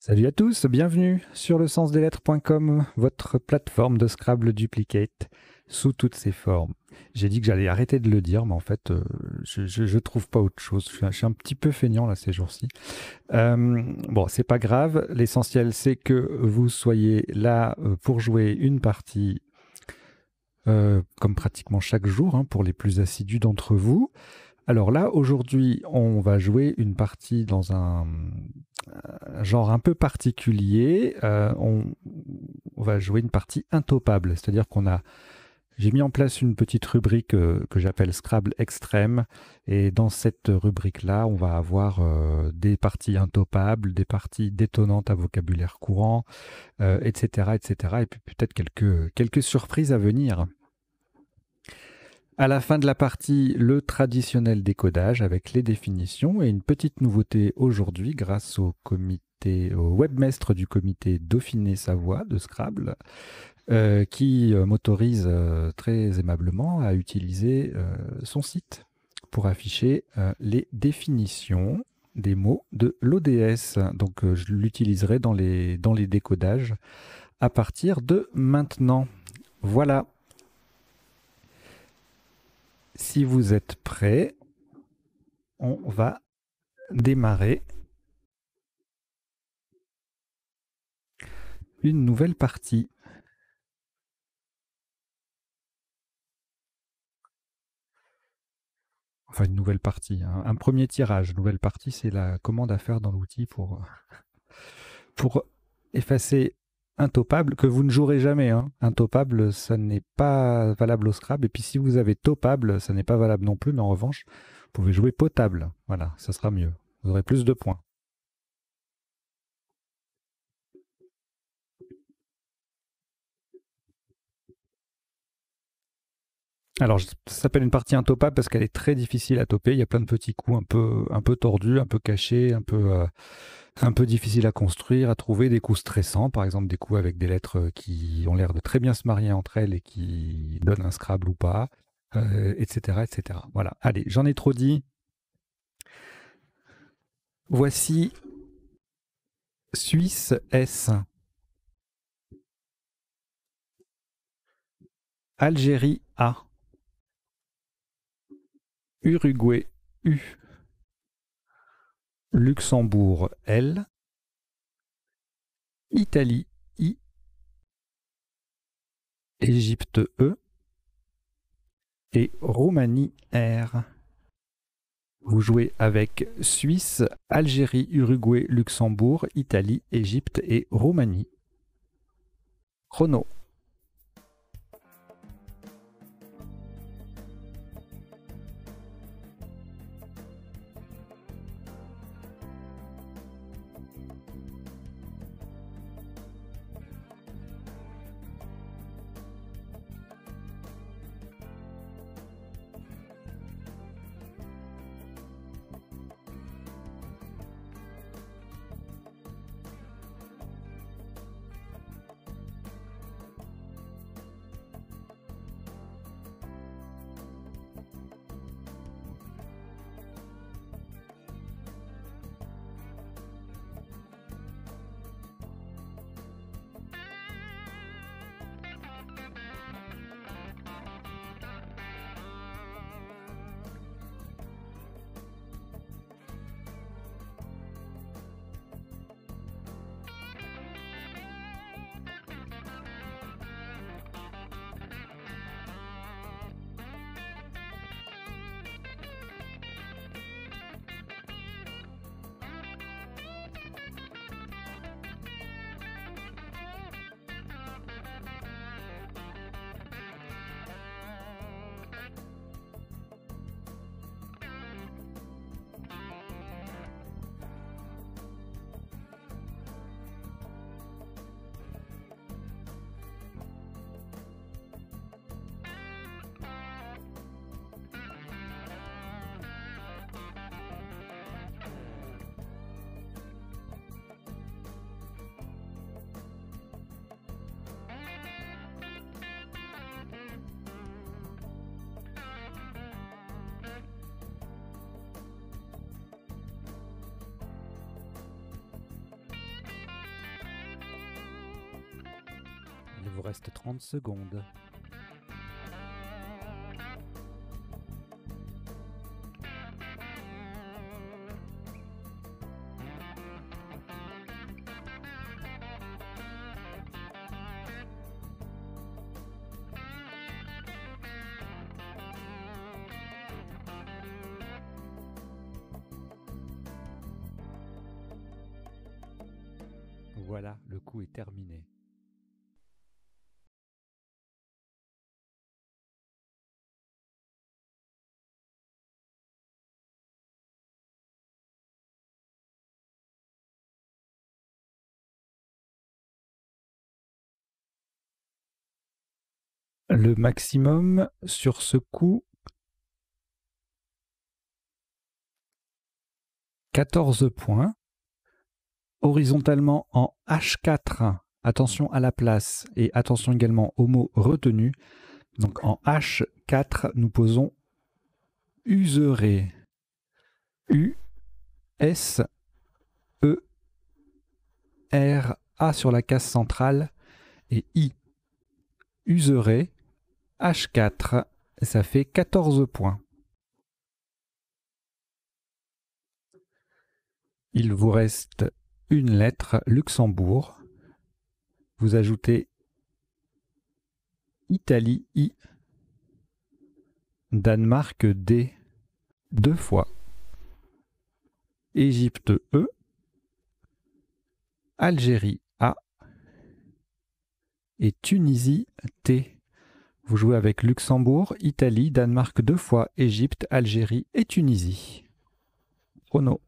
Salut à tous, bienvenue sur le sensdeslettres.com, votre plateforme de Scrabble Duplicate sous toutes ses formes. J'ai dit que j'allais arrêter de le dire, mais en fait, je trouve pas autre chose. Je suis un petit peu feignant là ces jours-ci. Bon, c'est pas grave. L'essentiel, c'est que vous soyez là pour jouer une partie comme pratiquement chaque jour, hein, pour les plus assidus d'entre vous. Alors là, aujourd'hui, on va jouer une partie dans un genre un peu particulier. On va jouer une partie intopable, c'est-à-dire j'ai mis en place une petite rubrique que j'appelle Scrabble Extrême, et dans cette rubrique-là, on va avoir des parties intopables, des parties détonnantes à vocabulaire courant, etc., etc., et puis peut-être quelques surprises à venir. À la fin de la partie, le traditionnel décodage avec les définitions et une petite nouveauté aujourd'hui grâce au webmestre du comité Dauphiné-Savoie de Scrabble qui m'autorise très aimablement à utiliser son site pour afficher les définitions des mots de l'ODS. Donc je l'utiliserai dans les décodages à partir de maintenant. Voilà. Si vous êtes prêts, on va démarrer une nouvelle partie. Enfin, une nouvelle partie, un premier tirage. Nouvelle partie, c'est la commande à faire dans l'outil pour effacer intopable, que vous ne jouerez jamais. Intopable, ça n'est pas valable au Scrabble. Et puis si vous avez topable, ça n'est pas valable non plus. Mais en revanche, vous pouvez jouer potable. Voilà, ça sera mieux. Vous aurez plus de points. Alors, ça s'appelle une partie intopable parce qu'elle est très difficile à toper. Il y a plein de petits coups un peu tordus, un peu cachés, un peu difficiles à construire, à trouver, des coups stressants, par exemple des coups avec des lettres qui ont l'air de très bien se marier entre elles et qui donnent un Scrabble ou pas, etc., etc. Voilà. Allez, j'en ai trop dit. Voici Suisse S, Algérie A, Uruguay U, Luxembourg L, Italie I, Égypte E et Roumanie R. Vous jouez avec Suisse, Algérie, Uruguay, Luxembourg, Italie, Égypte et Roumanie. Chrono. Il vous reste 30 secondes. Voilà, le coup est terminé. Le maximum sur ce coup, 14 points. Horizontalement en H4, attention à la place et attention également au mot retenu. Donc en H4, nous posons userer. U, S, E, R, A sur la case centrale et I. Userer, H4, ça fait 14 points. Il vous reste une lettre, Luxembourg. Vous ajoutez Italie, I, Danemark, D, 2 fois. Égypte, E, Algérie, A, et Tunisie, T. Vous jouez avec Luxembourg, Italie, Danemark 2 fois, Égypte, Algérie et Tunisie. Chrono.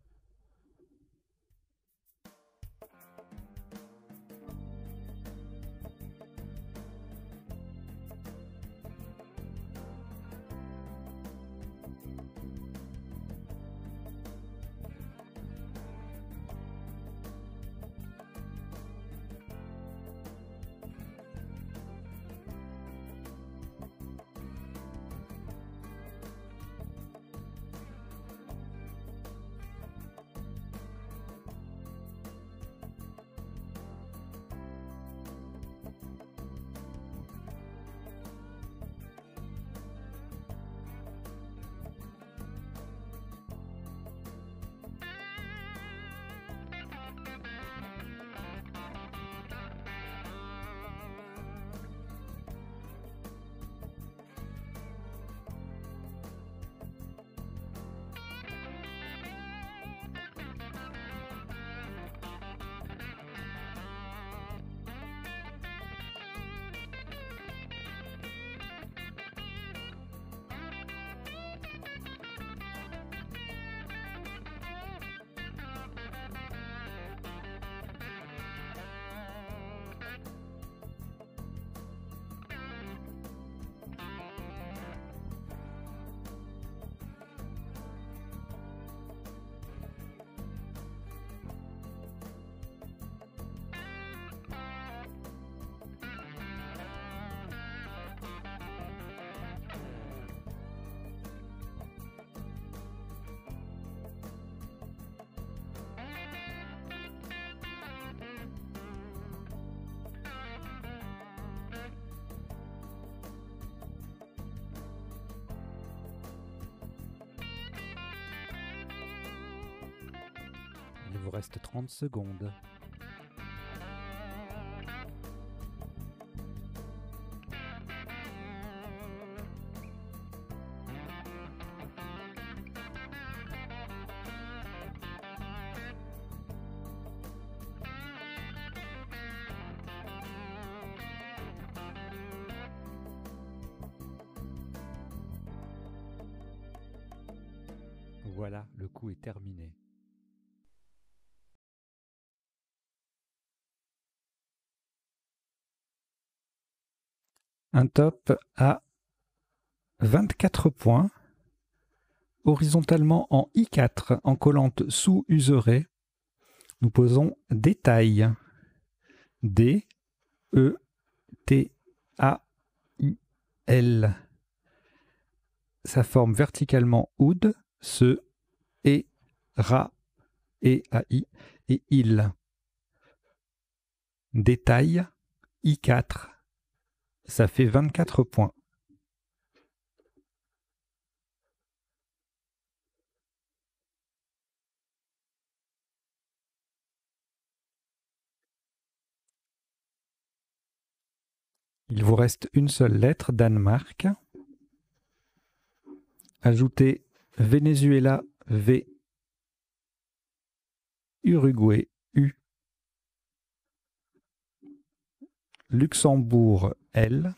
Il vous reste 30 secondes. Voilà, le coup est terminé. Un top à 24 points, horizontalement en I4, en collante sous userer. Nous posons détail. D, E, T, A, I, L. Ça forme verticalement oud, se, et, ra, et, AI, et il. Détail, I4, Ça fait 24 points. Il vous reste une seule lettre, Danemark. Ajoutez Venezuela, V. Uruguay, U. Luxembourg, L.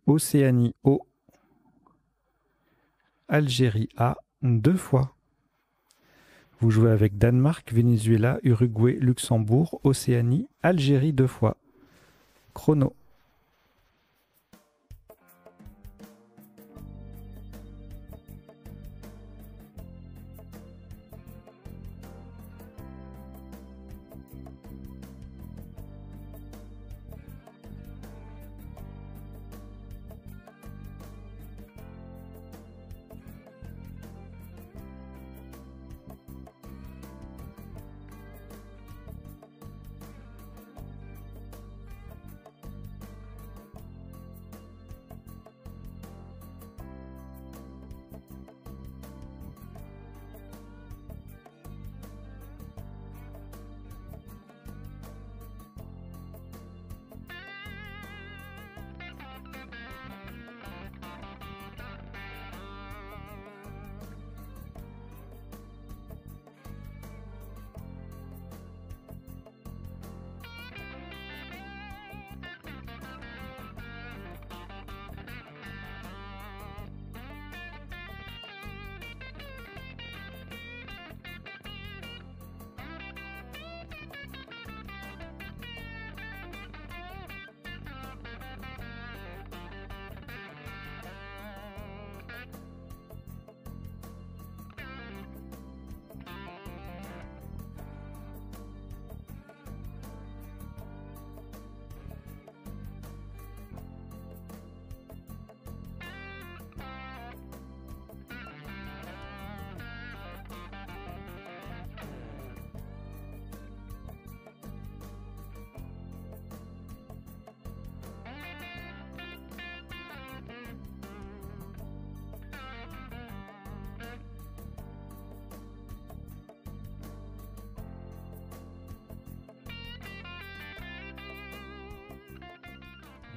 Océanie, O. Algérie, A, 2 fois. Vous jouez avec Danemark, Venezuela, Uruguay, Luxembourg, Océanie, Algérie 2 fois. Chrono.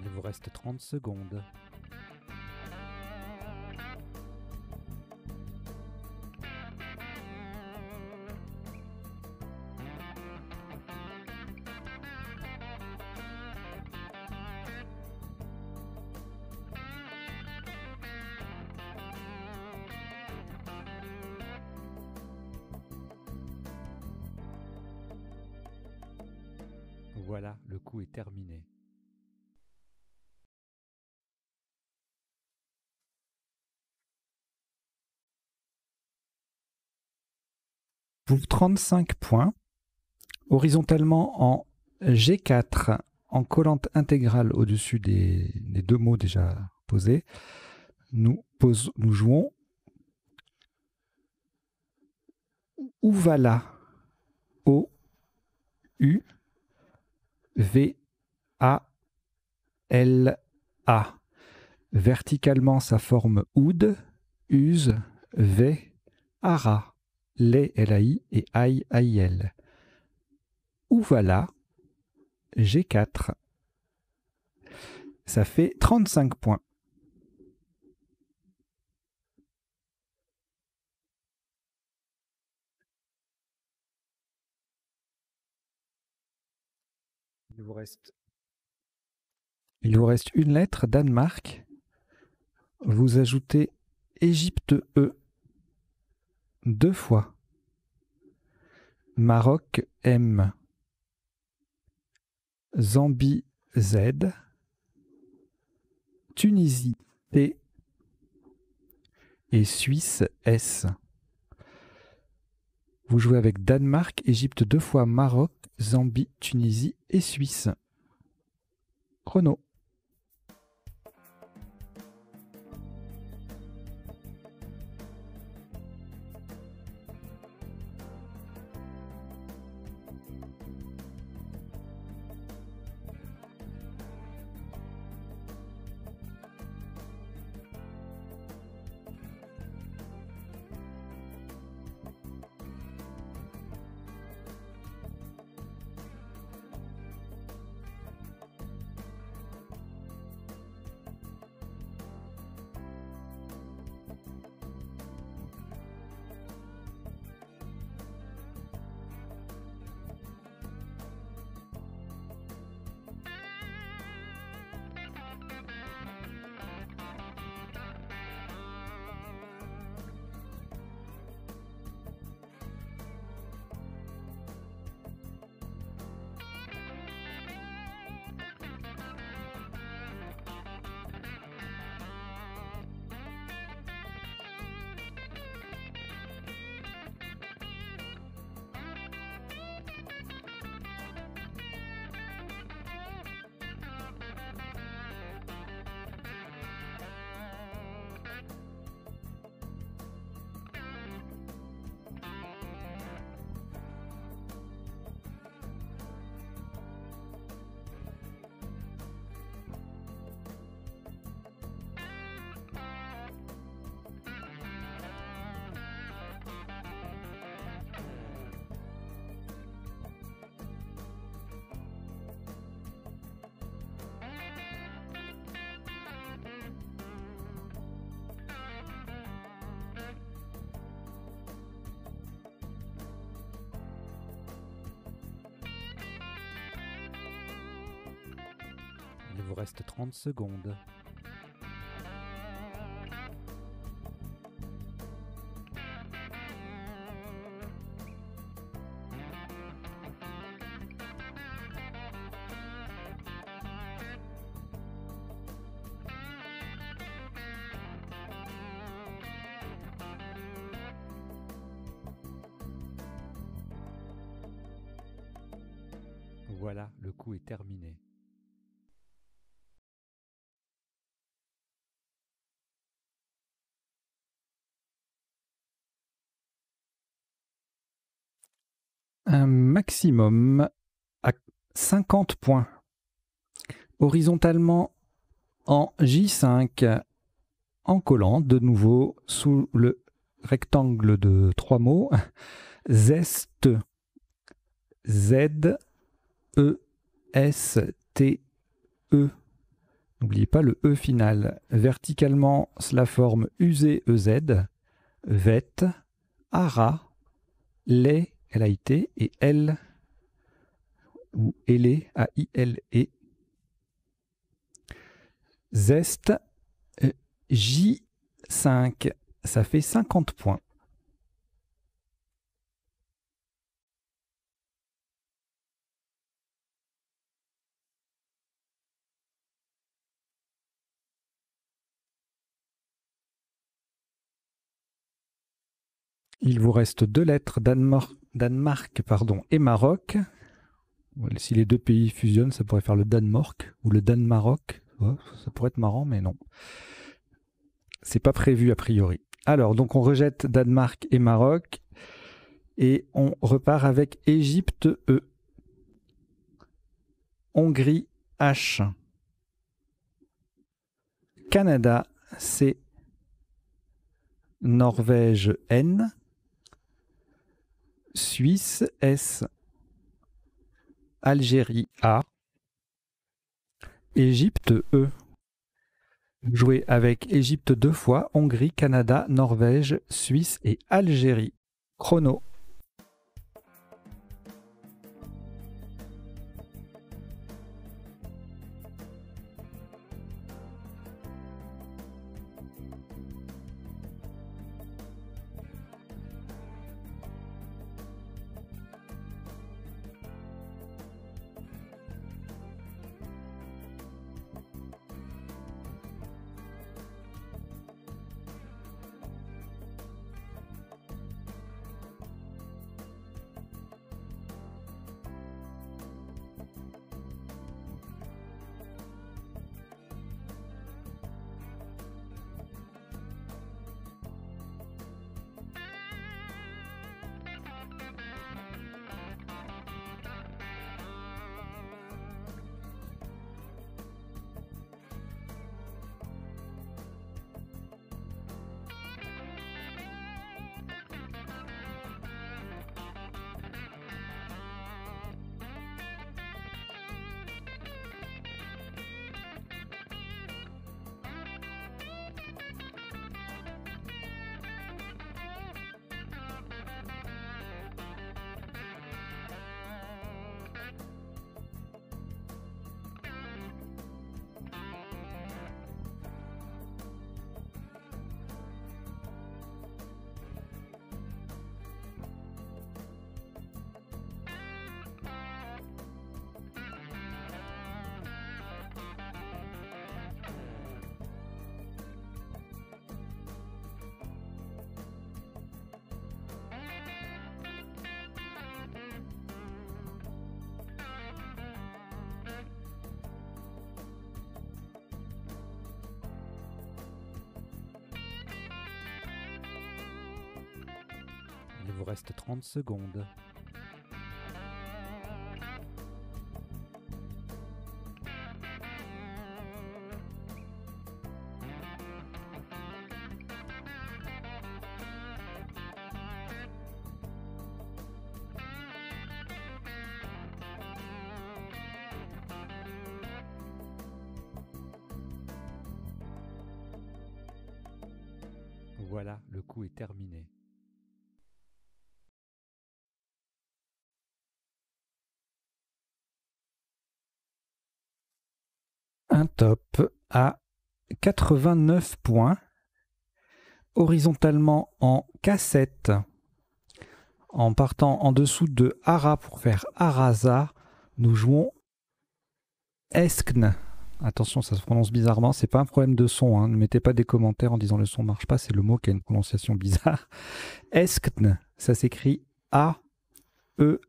Il vous reste 30 secondes. Voilà, le coup est terminé. Pour 35 points, horizontalement en G4, en collante intégrale au-dessus des 2 mots déjà posés, nous jouons Ouvala, O, U, V, A, L, A. Verticalement, ça forme Oud, Use, V, Ara, Lé, L-A-I et Aï, A-I-L. Ouvala, G4. Ça fait 35 points. Il vous reste une lettre, Danemark. Vous ajoutez Égypte E 2 fois. Maroc M. Zambie Z. Tunisie T. Et Suisse S. Vous jouez avec Danemark, Égypte 2 fois, Maroc, Zambie, Tunisie et Suisse. Chrono. vous reste 30 secondes. Voilà, le coup est terminé. Un maximum à 50 points. Horizontalement en J5, en collant de nouveau sous le rectangle de 3 mots, zeste, Z-E-S-T-E. N'oubliez pas le E final. Verticalement, cela forme UZ-EZ, VET, ARA, LAIT, L-A-I-T, et L, ou ELE, A-I-L-E. Zeste, J5, ça fait 50 points. Il vous reste 2 lettres, Danemark et Maroc. Si les deux pays fusionnent, ça pourrait faire le Danemark ou le Danemark. Ça pourrait être marrant, mais non. C'est pas prévu a priori. Alors, donc on rejette Danemark et Maroc et on repart avec Égypte E, Hongrie H, Canada C, Norvège N, Suisse S, Algérie A, Égypte E. Jouer avec Égypte 2 fois, Hongrie, Canada, Norvège, Suisse et Algérie. Chrono. Il vous reste 30 secondes. Voilà, le coup est terminé. un top à 89 points, horizontalement en K7, en partant en dessous de Hara pour faire Arasa, nous jouons Eskn. Attention, ça se prononce bizarrement, c'est pas un problème de son, hein. Ne mettez pas des commentaires en disant le son marche pas, c'est le mot qui a une prononciation bizarre. Eskn, ça s'écrit A-E-S-C-H-N-E.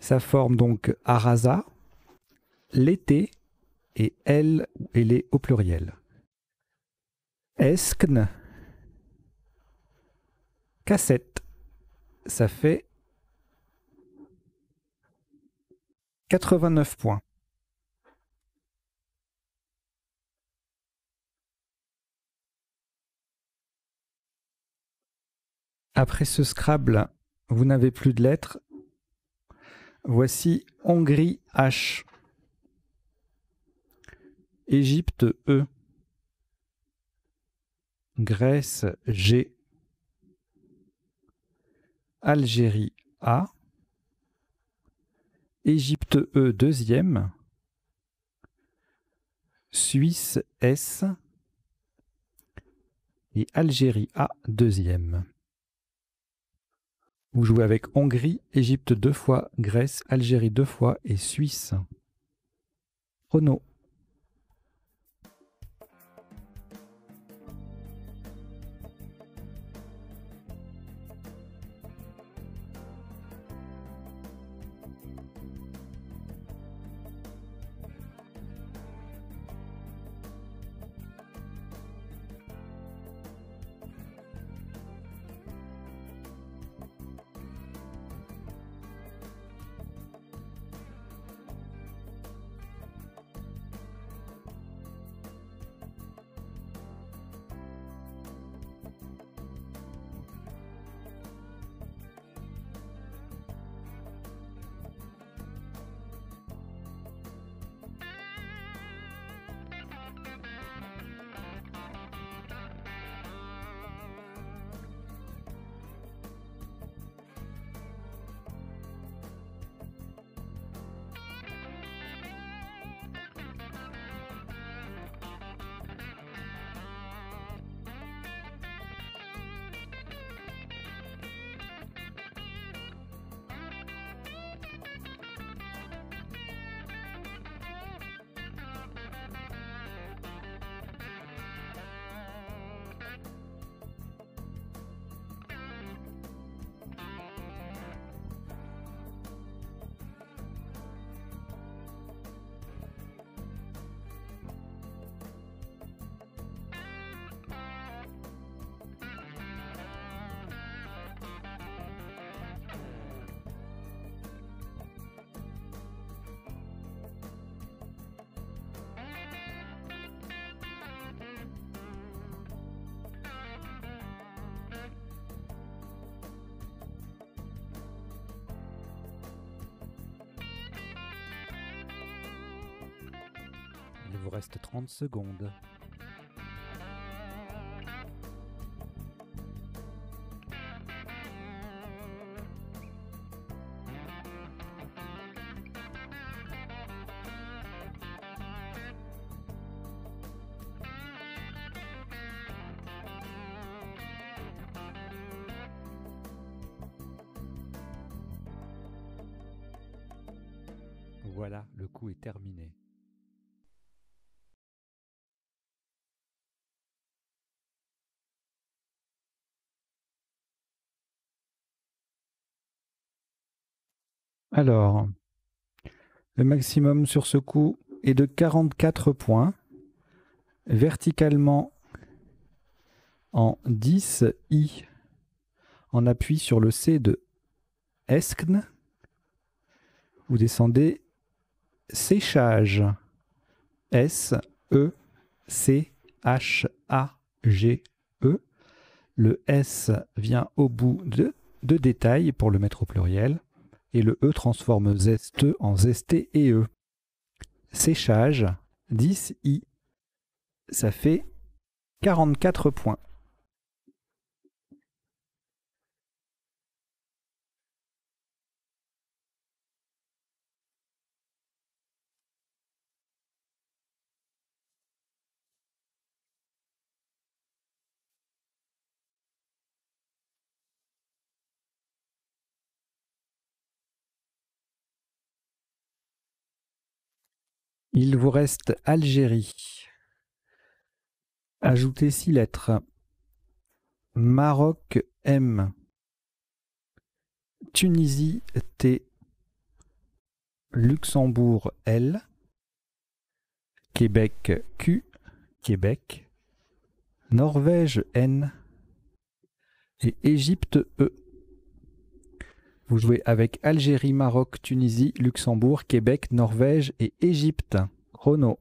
Ça forme donc Arasa, l'été et elle et les au pluriel. Eskn, K7, ça fait 89 points. Après ce Scrabble, vous n'avez plus de lettres. Voici Hongrie H, Égypte E, Grèce G, Algérie A, Égypte E deuxième, Suisse S et Algérie A deuxième. Vous jouez avec Hongrie, Égypte 2 fois, Grèce, Algérie 2 fois et Suisse. Chrono. Il vous reste 30 secondes. Voilà, le coup est terminé. Alors, le maximum sur ce coup est de 44 points. Verticalement en 10 I, en appui sur le C de Eskn, vous descendez séchage. S-E-C-H-A-G-E. Le S vient au bout de détails pour le mettre au pluriel. Et le E transforme zeste en zesté et E. Séchage, 10 I. Ça fait 44 points. Il vous reste Algérie. Ajoutez 6 lettres. Maroc M. Tunisie T. Luxembourg L. Québec Q. Québec. Norvège N. Et Égypte E. Vous jouez avec Algérie, Maroc, Tunisie, Luxembourg, Québec, Norvège et Égypte. Chrono.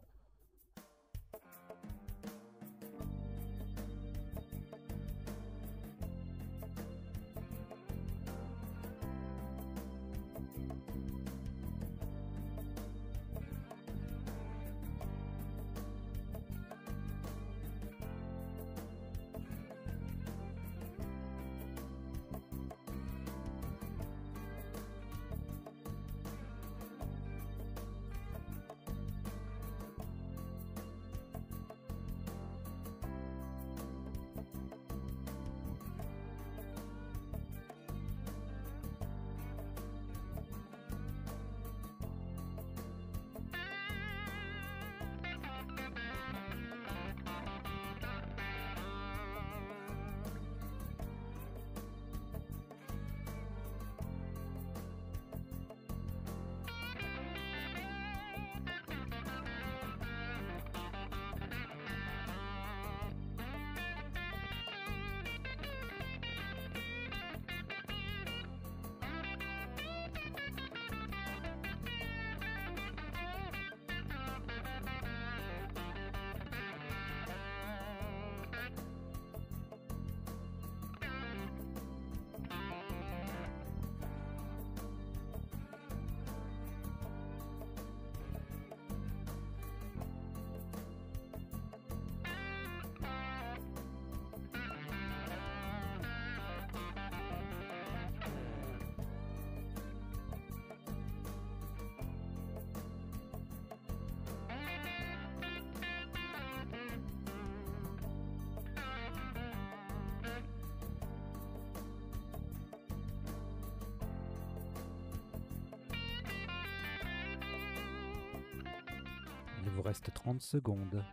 Il vous reste 30 secondes.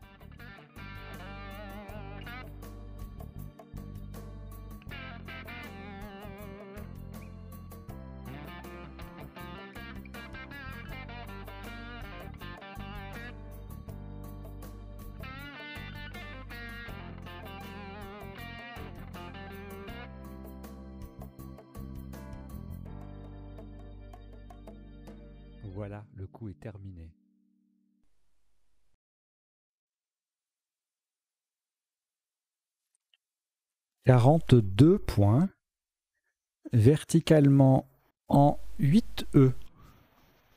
Voilà, le coup est terminé. « 42 points, verticalement en 8E,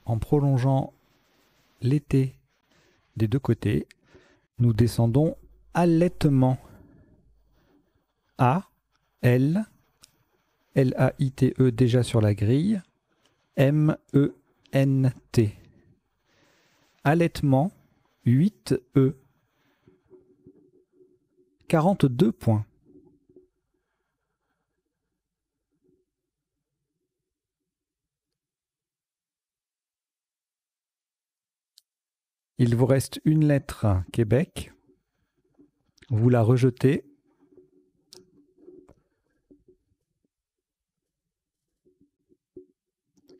en prolongeant l'été des deux côtés. Nous descendons allaitement. A, L, L-A-I-T-E déjà sur la grille, M-E-N-T. Allaitement, 8E, 42 points. Il vous reste une lettre Québec. Vous la rejetez.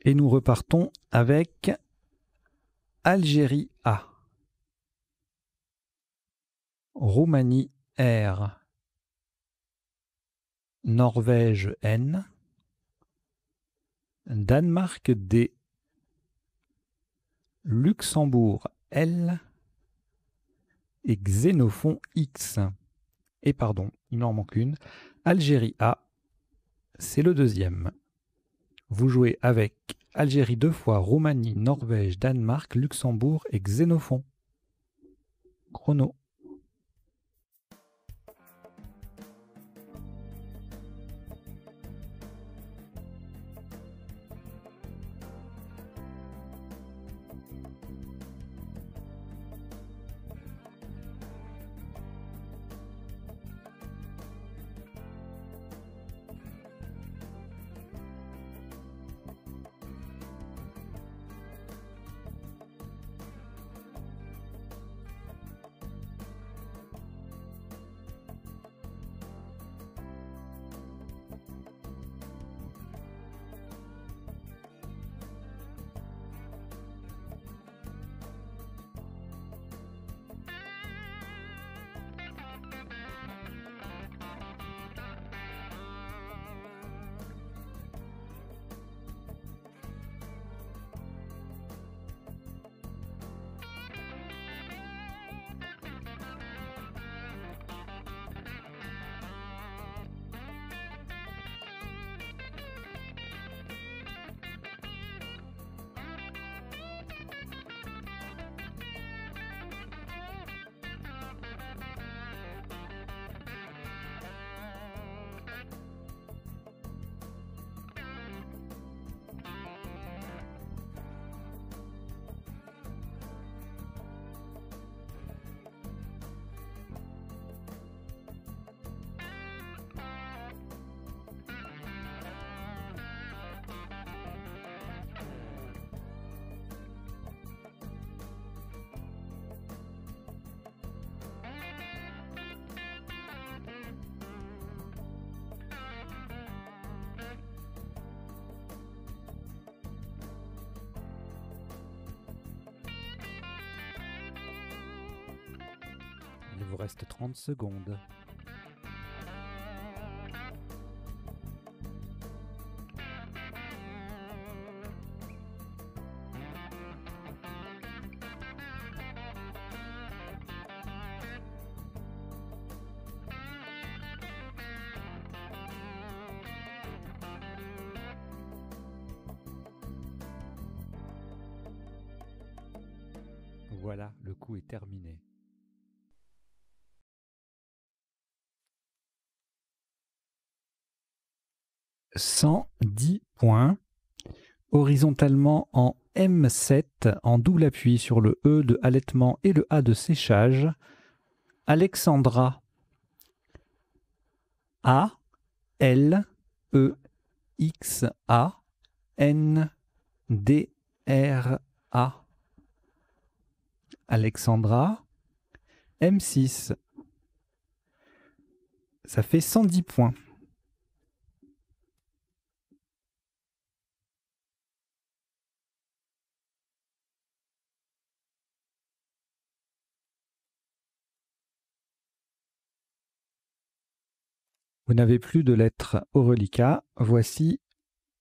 Et nous repartons avec Algérie A. Roumanie R. Norvège N. Danemark D. Luxembourg L. Et Xénophon X. Et pardon, il m'en manque une. Algérie A, c'est le deuxième. Vous jouez avec Algérie 2 fois, Roumanie, Norvège, Danemark, Luxembourg et Xénophon. Chrono. Il vous reste 30 secondes. Voilà, le coup est terminé. « 110 points. Horizontalement en M7, en double appui sur le E de halètement et le A de séchage. Alexandra. A, L, E, X, A, N, D, R, A. Alexandra. M6. Ça fait 110 points. Vous n'avez plus de lettres au reliquat. Voici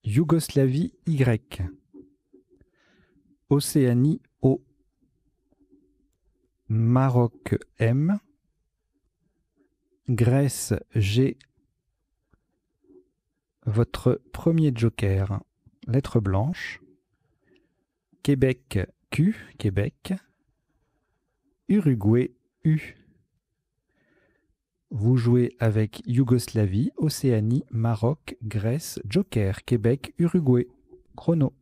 Yougoslavie Y. Océanie O. Maroc M. Grèce G. Votre premier joker, lettre blanche. Québec Q. Québec. Uruguay U. Vous jouez avec Yougoslavie, Océanie, Maroc, Grèce, joker, Québec, Uruguay. Chrono.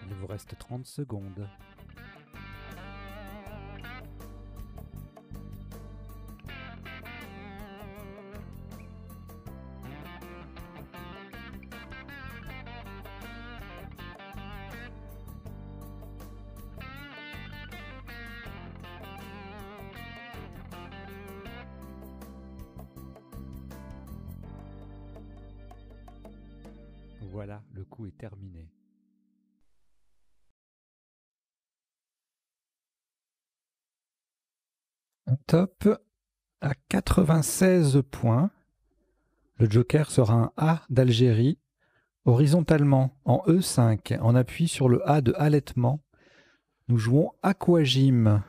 Il vous reste 30 secondes. Voilà, le coup est terminé. Top à 96 points. Le joker sera un A d'Algérie, horizontalement en E5, en appui sur le A de halètement. Nous jouons Aquagym.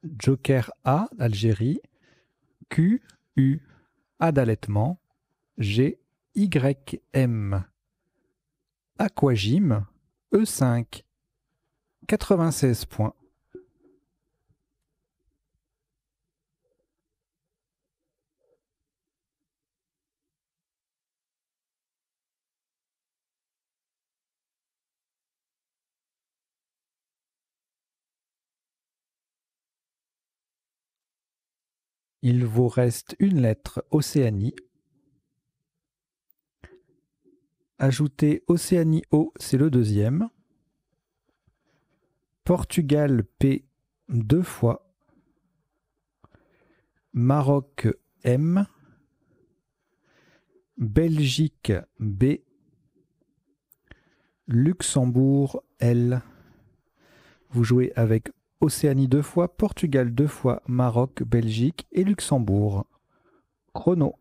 Joker A d'Algérie, Q, U, A d'halètement, G, Y, M. Aquagym, E5, 96 points. Il vous reste une lettre, Océanie. Ajoutez Océanie O, c'est le deuxième. Portugal P, 2 fois. Maroc M. Belgique B. Luxembourg L. Vous jouez avec Océanie 2 fois, Portugal 2 fois, Maroc, Belgique et Luxembourg. Chrono.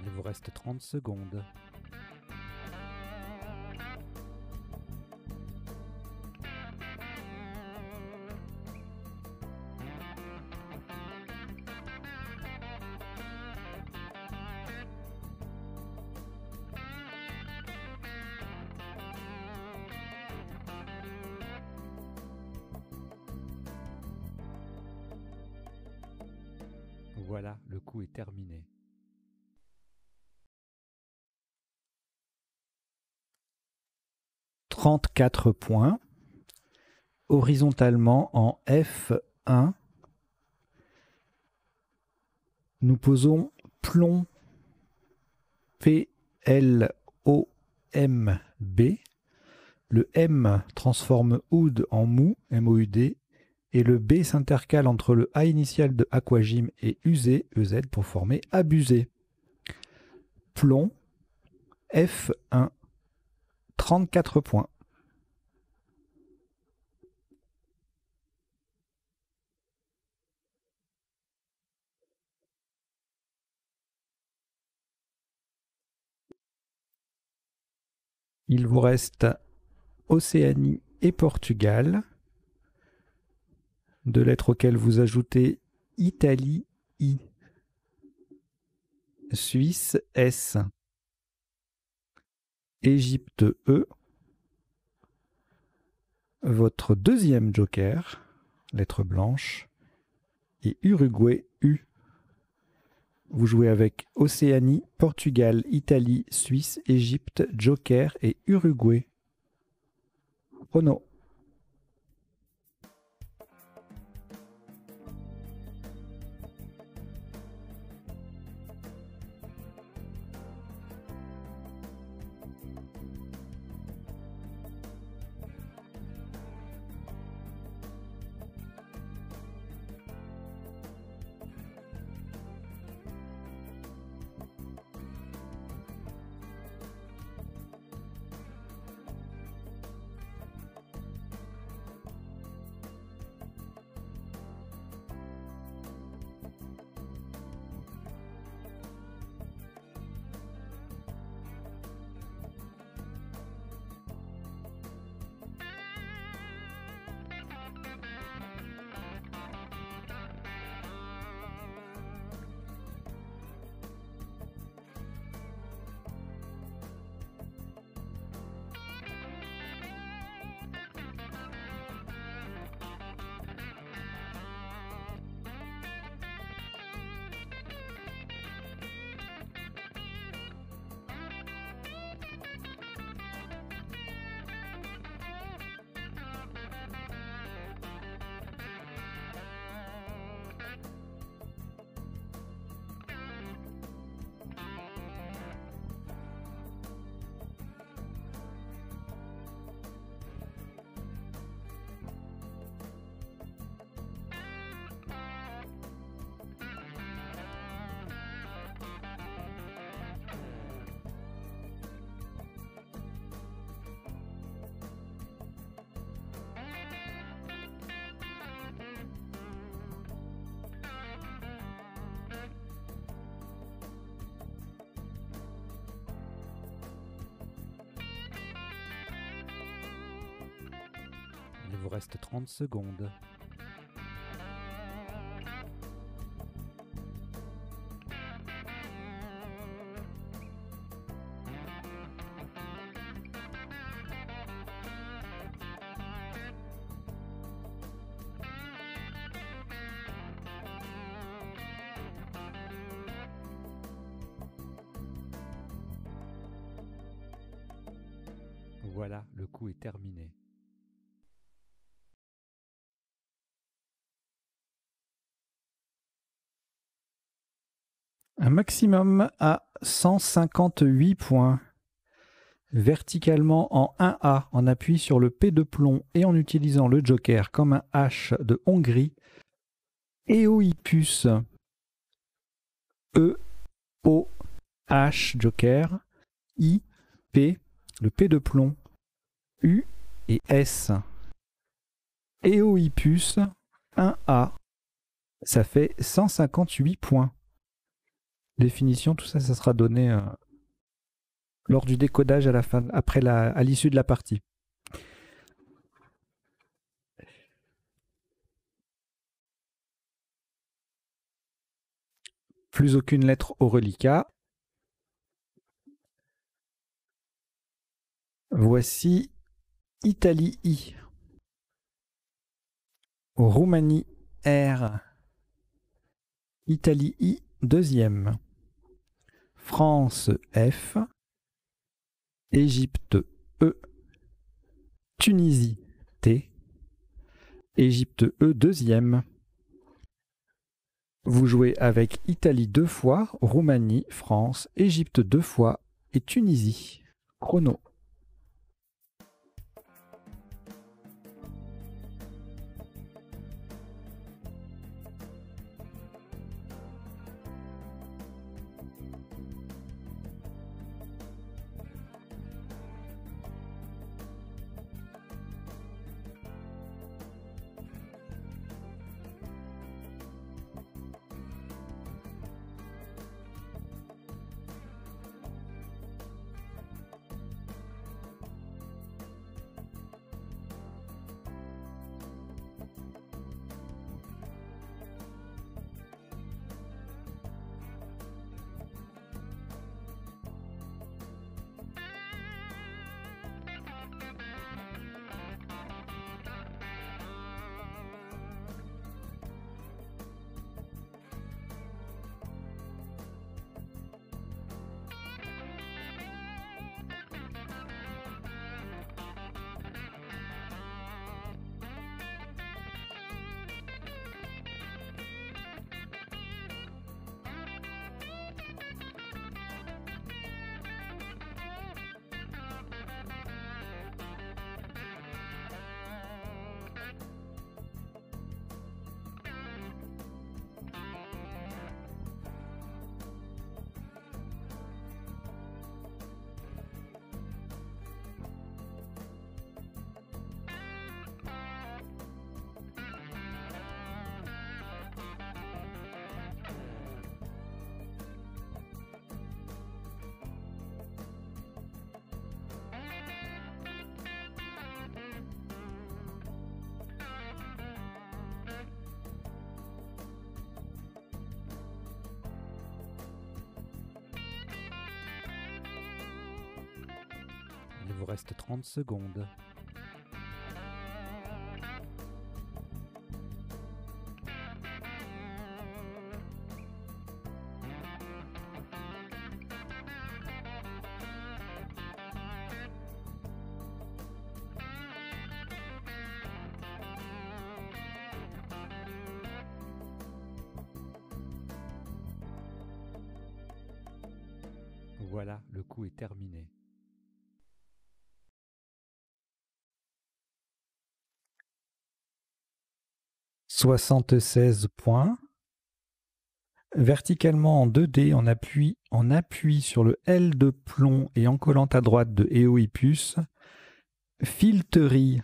Il vous reste 30 secondes. Voilà, le coup est terminé. « 34 points. Horizontalement en F1. Nous posons plomb P-L-O-M-B. Le M transforme oud en mou, M-O-U-D, et le B s'intercale entre le A initial de aquagym et usé, EZ, pour former abusé. Plomb, F1, 34 points. Il vous reste Océanie et Portugal, deux lettres auxquelles vous ajoutez Italie, I, Suisse, S, Égypte, E, votre deuxième joker, lettre blanche, et Uruguay, U. Vous jouez avec Océanie, Portugal, Italie, Suisse, Égypte, joker et Uruguay. Chrono. Il vous reste 30 secondes. Voilà, le coup est terminé. Un maximum à 158 points. Verticalement en 1A, en appui sur le P de plomb et en utilisant le joker comme un H de Hongrie. Eohippus. E-O-H joker. I-P, le P de plomb. U et S. Eohippus 1A. Ça fait 158 points. Définition, tout ça, ça sera donné lors du décodage à la fin, à l'issue de la partie. Plus aucune lettre au reliquat. Voici Italie I. Roumanie R. Italie I, deuxième. France F. Égypte E. Tunisie T. Égypte E, deuxième. Vous jouez avec Italie 2 fois, Roumanie, France, Égypte 2 fois et Tunisie. Chrono. Il vous reste 30 secondes. Voilà, le coup est terminé. « 76 points. Verticalement en 2D, en appui sur le L de plomb et en collant à droite de Eohippus. Fileterie.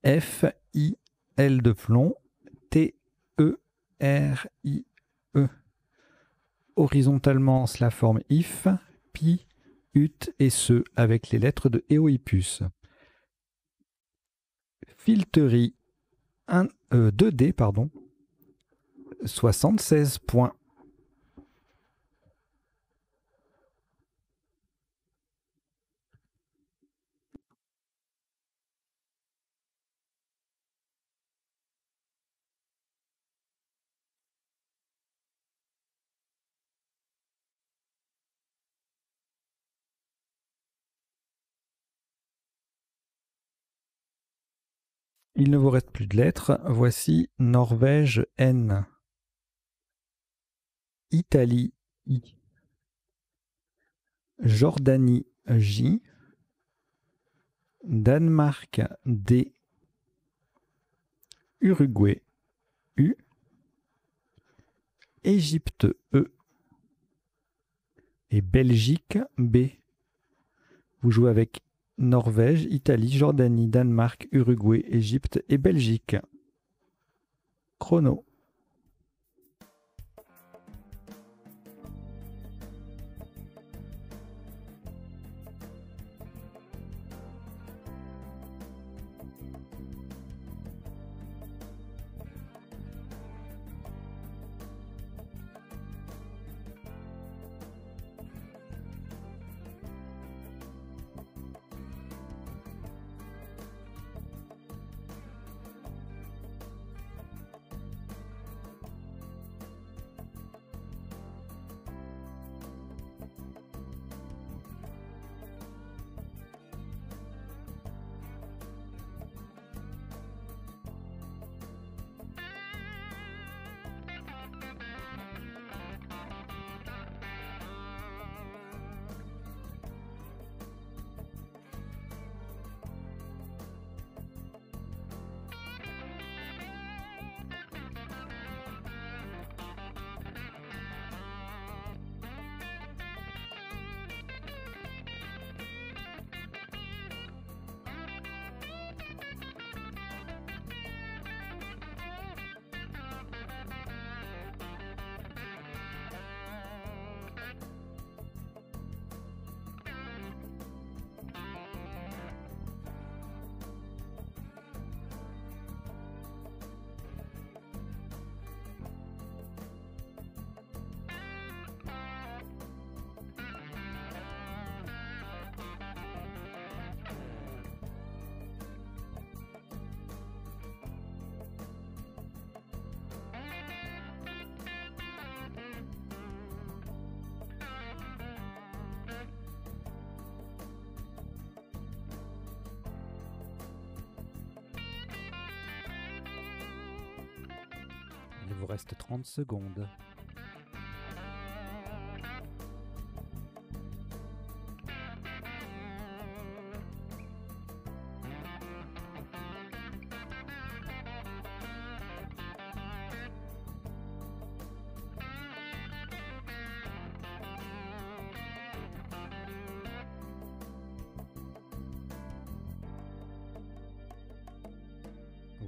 F-I-L de plomb. T-E-R-I-E. Horizontalement, cela forme if, pi, ut et se avec les lettres de Eohippus. Fieltery 2D, pardon, 76 points. Il ne vous reste plus de lettres. Voici Norvège N, Italie I, Jordanie J, Danemark D, Uruguay U, Égypte E et Belgique B. Vous jouez avec Norvège, Italie, Jordanie, Danemark, Uruguay, Égypte et Belgique. Chrono. Il vous reste 30 secondes.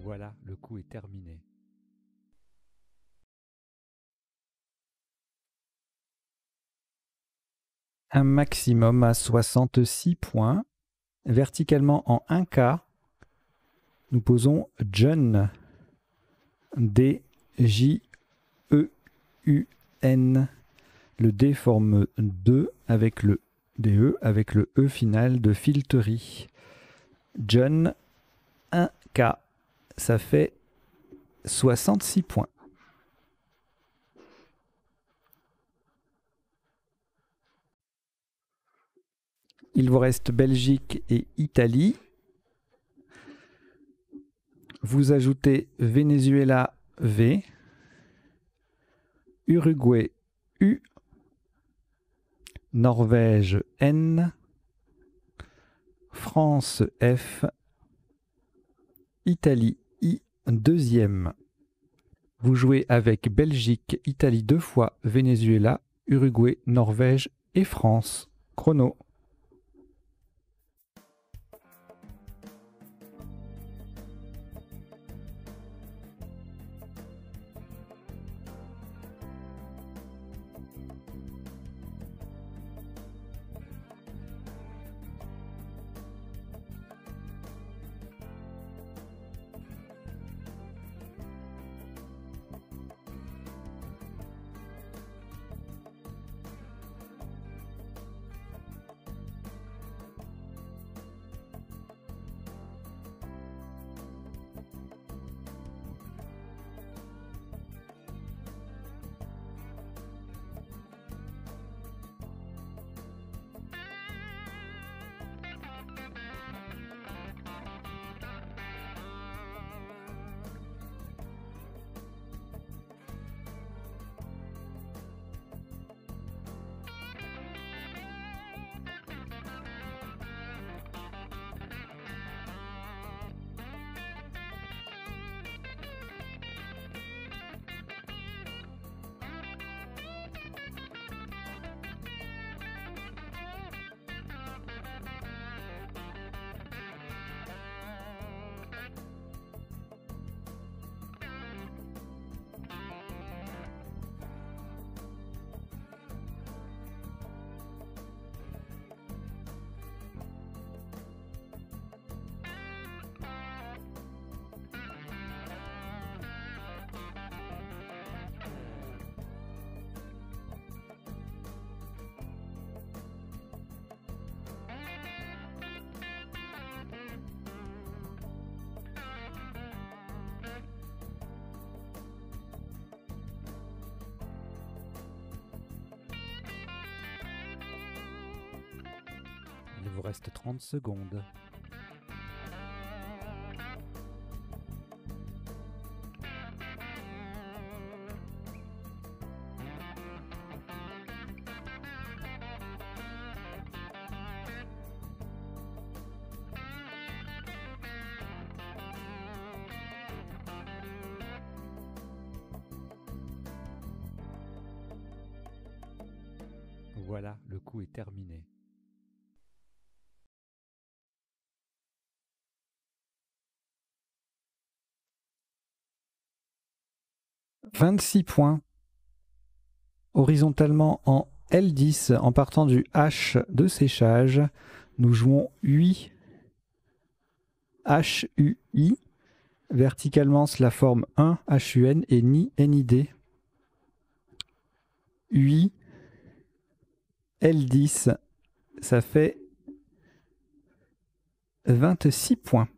Voilà, le coup est terminé. Un maximum à 66 points. Verticalement en 1K, nous posons John. D, J, E, U, N. Le D forme 2 avec le DE, avec le E final de Fieltery. John, 1K. Ça fait 66 points. Il vous reste Belgique et Italie. Vous ajoutez Venezuela V, Uruguay U, Norvège N, France F, Italie I, deuxième. Vous jouez avec Belgique, Italie 2 fois, Venezuela, Uruguay, Norvège et France. Chrono. Il vous reste 30 secondes. Voilà, le coup est terminé. « 26 points. Horizontalement en L10, en partant du H de séchage, nous jouons 8 HUI. Verticalement, cela forme 1 HUN et ni NID. 8 L10, ça fait 26 points.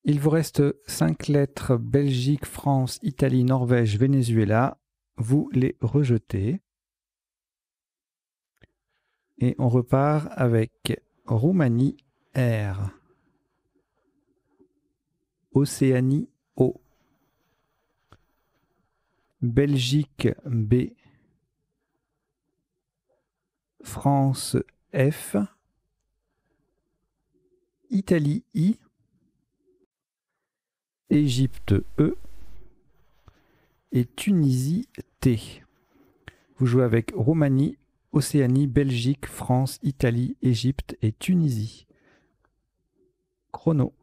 Il vous reste 5 lettres: Belgique, France, Italie, Norvège, Venezuela. Vous les rejetez. Et on repart avec Roumanie, R. Océanie, O. Belgique, B. France, F. Italie, I. Égypte, E. Et Tunisie, T. Vous jouez avec Roumanie, Océanie, Belgique, France, Italie, Égypte et Tunisie. Chrono.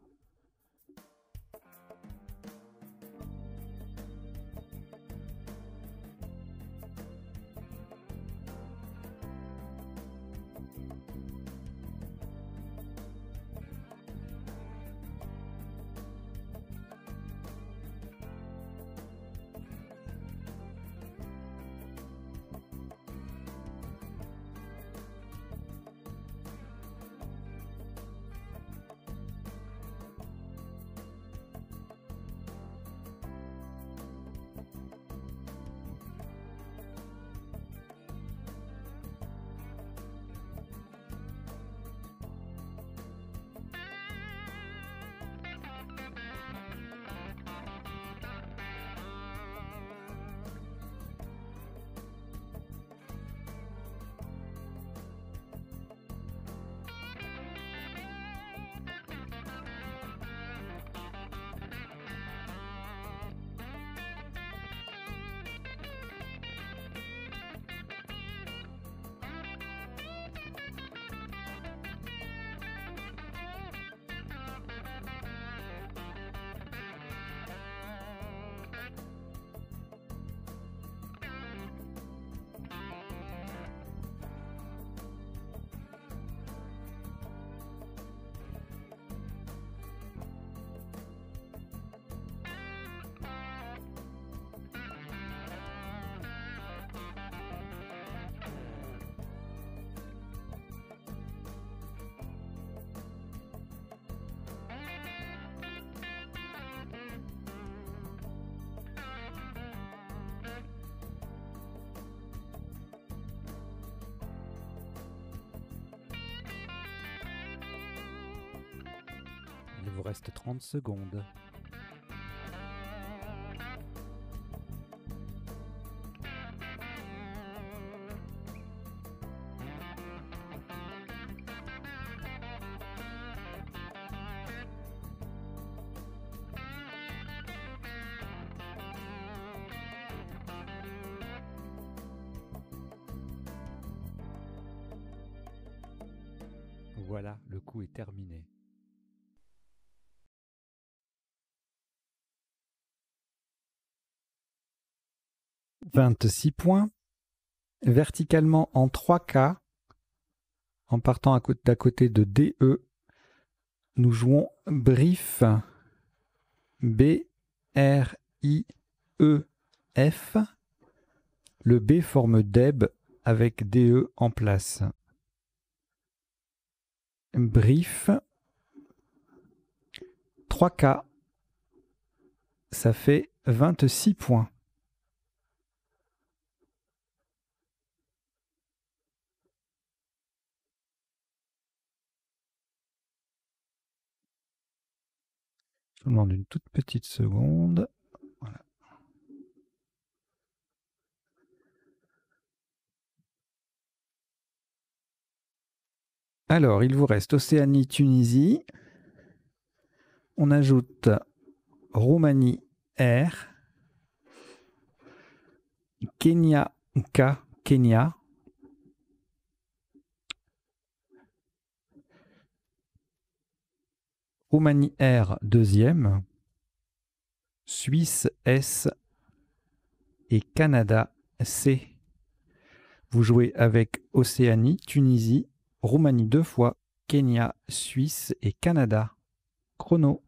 Il vous reste 30 secondes. Voilà, le coup est terminé. « 26 points. Verticalement en 3K, en partant d'à côté de DE, nous jouons Brief, B-R-I-E-F. Le B forme Deb avec DE en place. Brief, 3K, ça fait 26 points. Je vous demande une toute petite seconde. Voilà. Alors, il vous reste Océanie, Tunisie. On ajoute Roumanie, R. Kenya, K, Kenya. Roumanie, R, deuxième. Suisse, S. Et Canada, C. Vous jouez avec Océanie, Tunisie, Roumanie 2 fois, Kenya, Suisse et Canada. Chrono.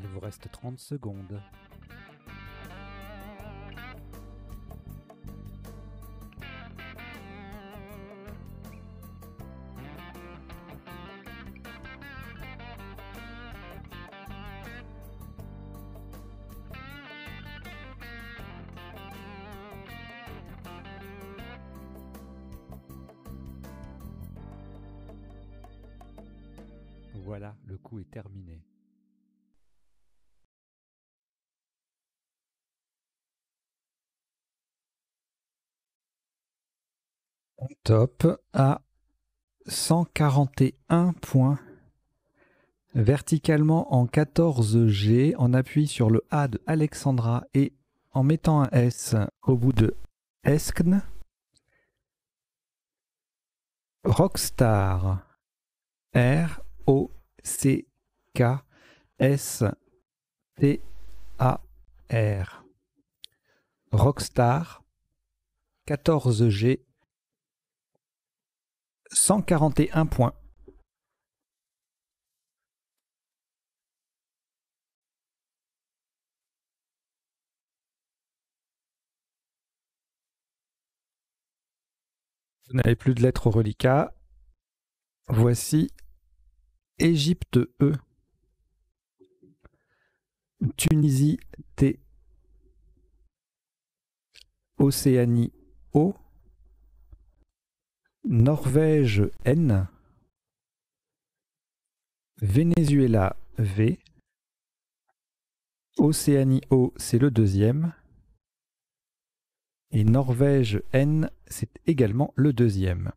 Il vous reste 30 secondes. Voilà, le coup est terminé. On top à 141 points. Verticalement en 14G, en appui sur le A de Alexandra et en mettant un S au bout de Eskn. Rockstar. R-O-C-K-S-T-A-R. Rockstar. 14G. 141 points. Vous n'avez plus de lettres au reliquat. Voici Égypte E, Tunisie T, Océanie O, Norvège N, Venezuela V, Océanie O c'est le deuxième, Et Norvège N, c'est également le deuxième.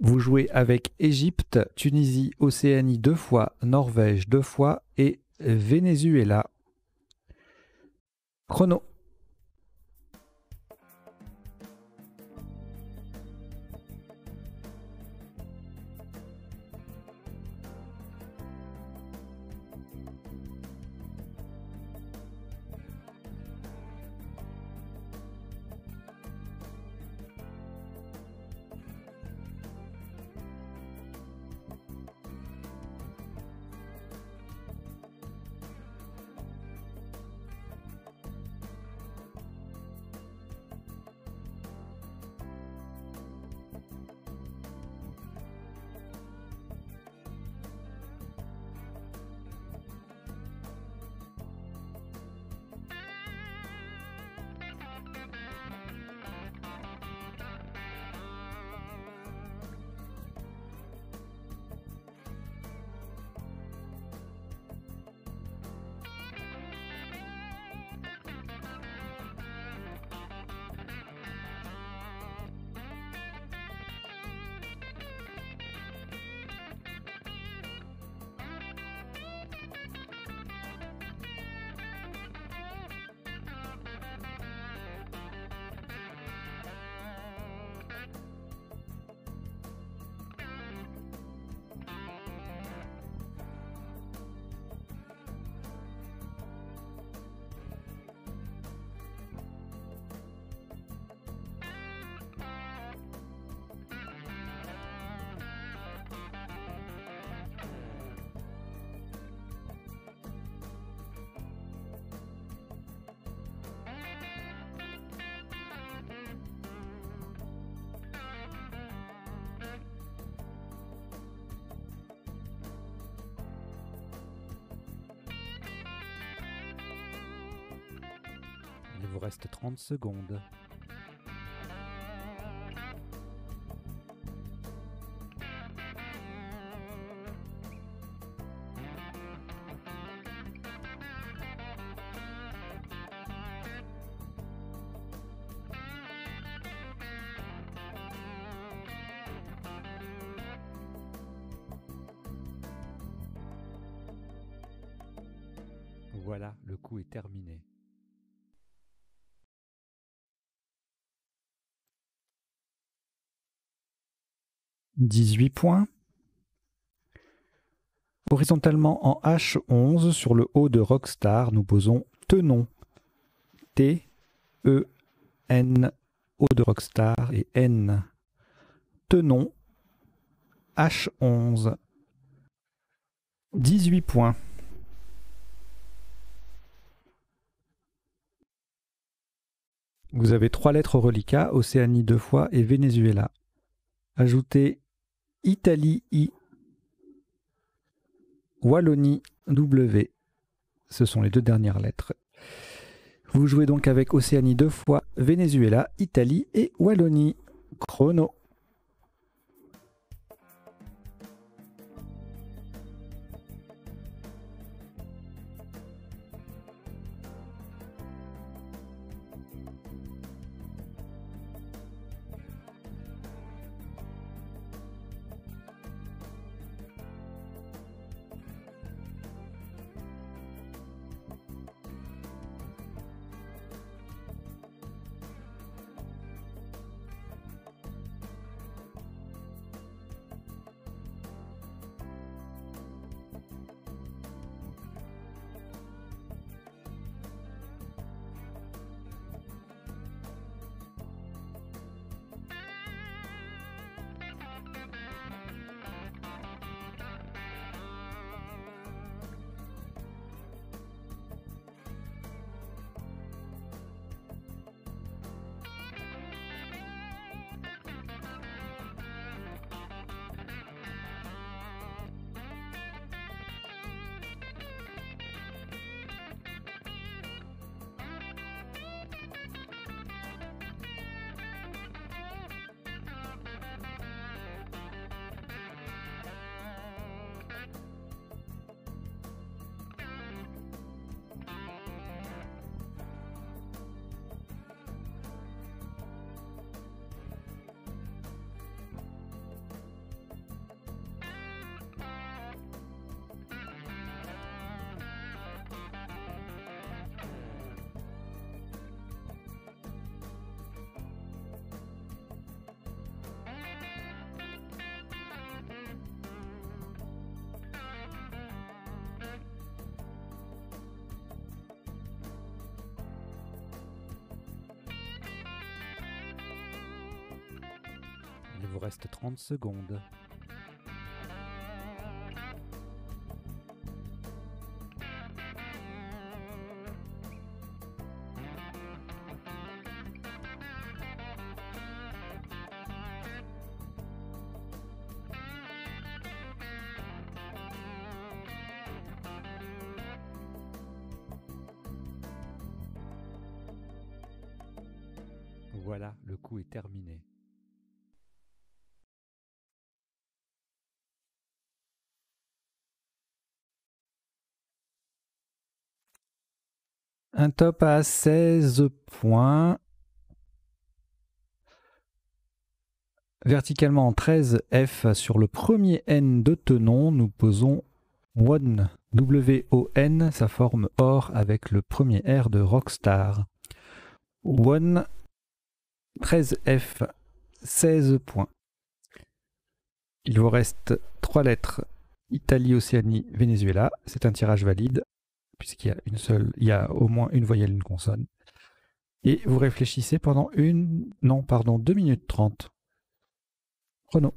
Vous jouez avec Égypte, Tunisie, Océanie 2 fois, Norvège 2 fois et Venezuela. Chrono. Il vous reste 30 secondes. Voilà, le coup est terminé. « 18 points. Horizontalement en H11 sur le haut de Rockstar, nous posons Tenon. T, E, N, O de Rockstar et N. Tenon, H11. 18 points. Vous avez 3 lettres au reliquat, Océanie 2 fois et Venezuela. Ajoutez Italie I, Wallonie W. Ce sont les 2 dernières lettres. Vous jouez donc avec Océanie 2 fois, Venezuela, Italie et Wallonie. Chrono. vous reste 30 secondes. Voilà, le coup est terminé. Un top à 16 points. Verticalement en 13 F sur le premier N de Tenon, nous posons Won, W-O-N, ça forme or avec le premier R de Rockstar. Won, 13 F, 16 points. Il vous reste 3 lettres, Italie, Océanie, Venezuela. C'est un tirage valide, puisqu'il y a au moins une voyelle, une consonne. Et vous réfléchissez pendant 2 minutes 30. Chrono.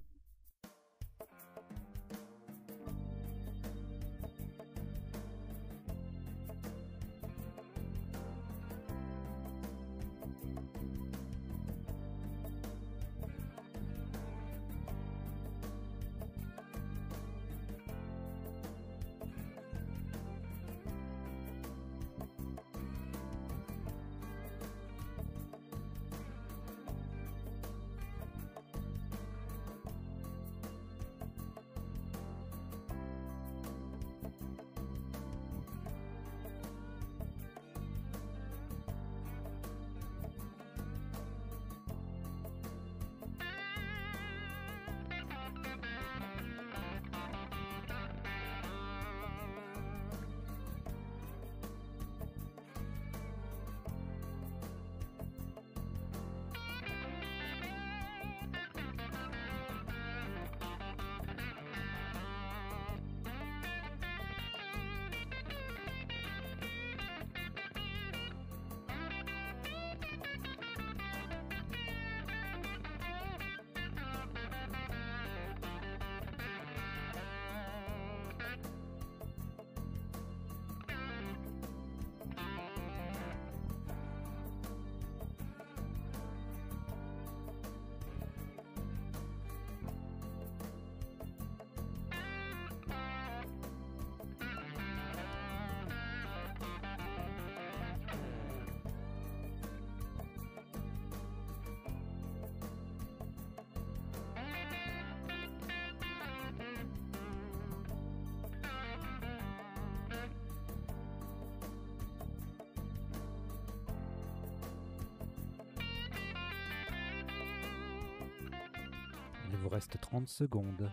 Il vous reste 30 secondes.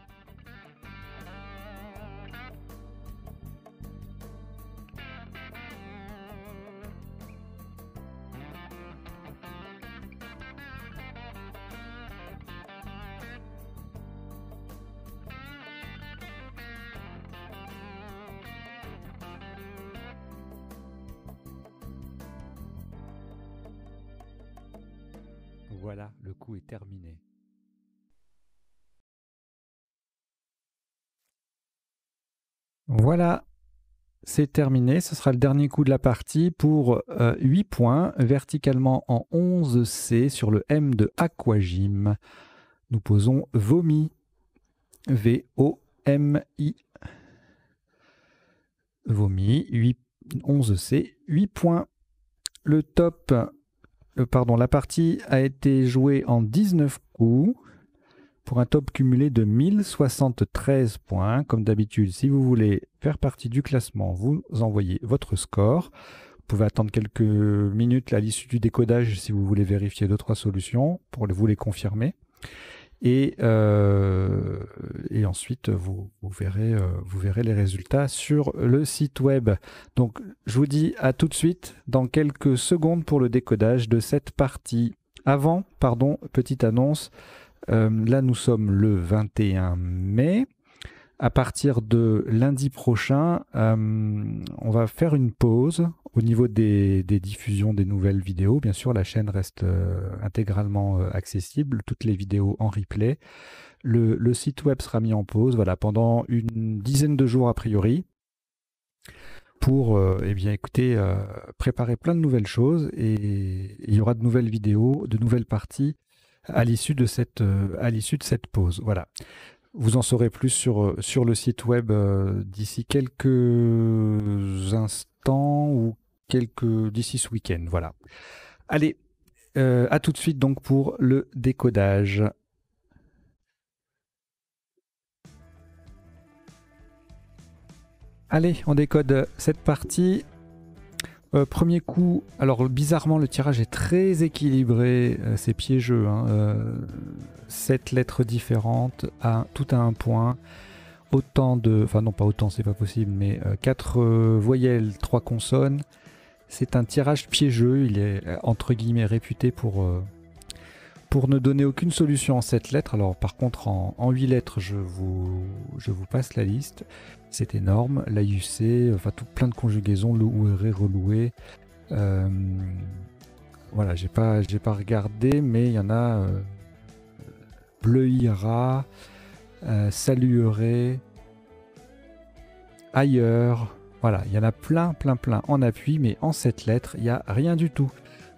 Voilà, le coup est terminé. Voilà, c'est terminé. Ce sera le dernier coup de la partie pour 8 points, verticalement en 11C sur le M de Aquagym. Nous posons vomi, V-O-M-I. Vomi, 11C, 8 points. La partie a été jouée en 19 coups pour un top cumulé de 1073 points. Comme d'habitude, si vous voulez faire partie du classement, vous envoyez votre score. Vous pouvez attendre quelques minutes à l'issue du décodage si vous voulez vérifier 2-3 solutions pour vous les confirmer. Et ensuite, vous verrez les résultats sur le site web. Donc, je vous dis à tout de suite dans quelques secondes pour le décodage de cette partie. Petite annonce, là nous sommes le 21 mai. À partir de lundi prochain, on va faire une pause. Au niveau des diffusions des nouvelles vidéos, bien sûr, la chaîne reste intégralement accessible, toutes les vidéos en replay. Le site web sera mis en pause voilà, pendant une dizaine de jours a priori pour eh bien, écoutez, préparer plein de nouvelles choses et il y aura de nouvelles vidéos, de nouvelles parties à l'issue de cette pause. Voilà. Vous en saurez plus sur le site web d'ici quelques instants ou d'ici ce week-end. Voilà. Allez, à tout de suite donc pour le décodage. Allez, on décode cette partie. Premier coup, alors bizarrement le tirage est très équilibré, c'est piégeux. 7 lettres différentes, tout à un point. Autant de... Enfin non pas autant, c'est pas possible, mais 4 voyelles, 3 consonnes. C'est un tirage piégeux, il est entre guillemets réputé pour ne donner aucune solution en 7 lettres. Alors par contre en 8 lettres, je vous passe la liste. C'est énorme, l'AUC, enfin tout plein de conjugaisons, louer, relouer. Voilà, j'ai pas regardé, mais il y en a bleuira, saluerait, ailleurs. Voilà, il y en a plein en appui, mais en 7 lettres, il n'y a rien du tout.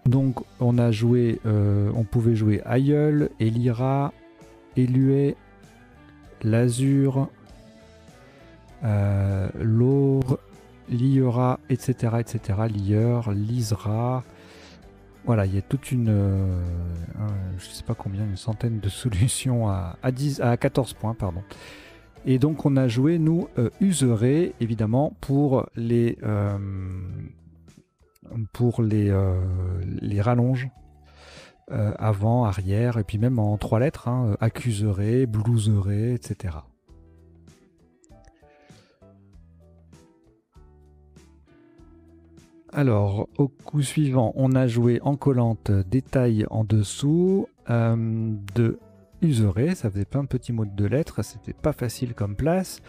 Donc on a joué, on pouvait jouer aïeul, élira, élué, l'azur, l'aur, liera, etc., lieur, lisera. Voilà, il y a toute une, je sais pas combien, une centaine de solutions à 14 points, pardon. Et donc on a joué, nous, userait, évidemment, pour les rallonges, avant, arrière, et puis même en 3 lettres, accuserait, blouserait, etc. Alors, au coup suivant, on a joué en collante détail en dessous de userait, ça faisait plein de petits mots de 2 lettres, c'était pas facile comme place.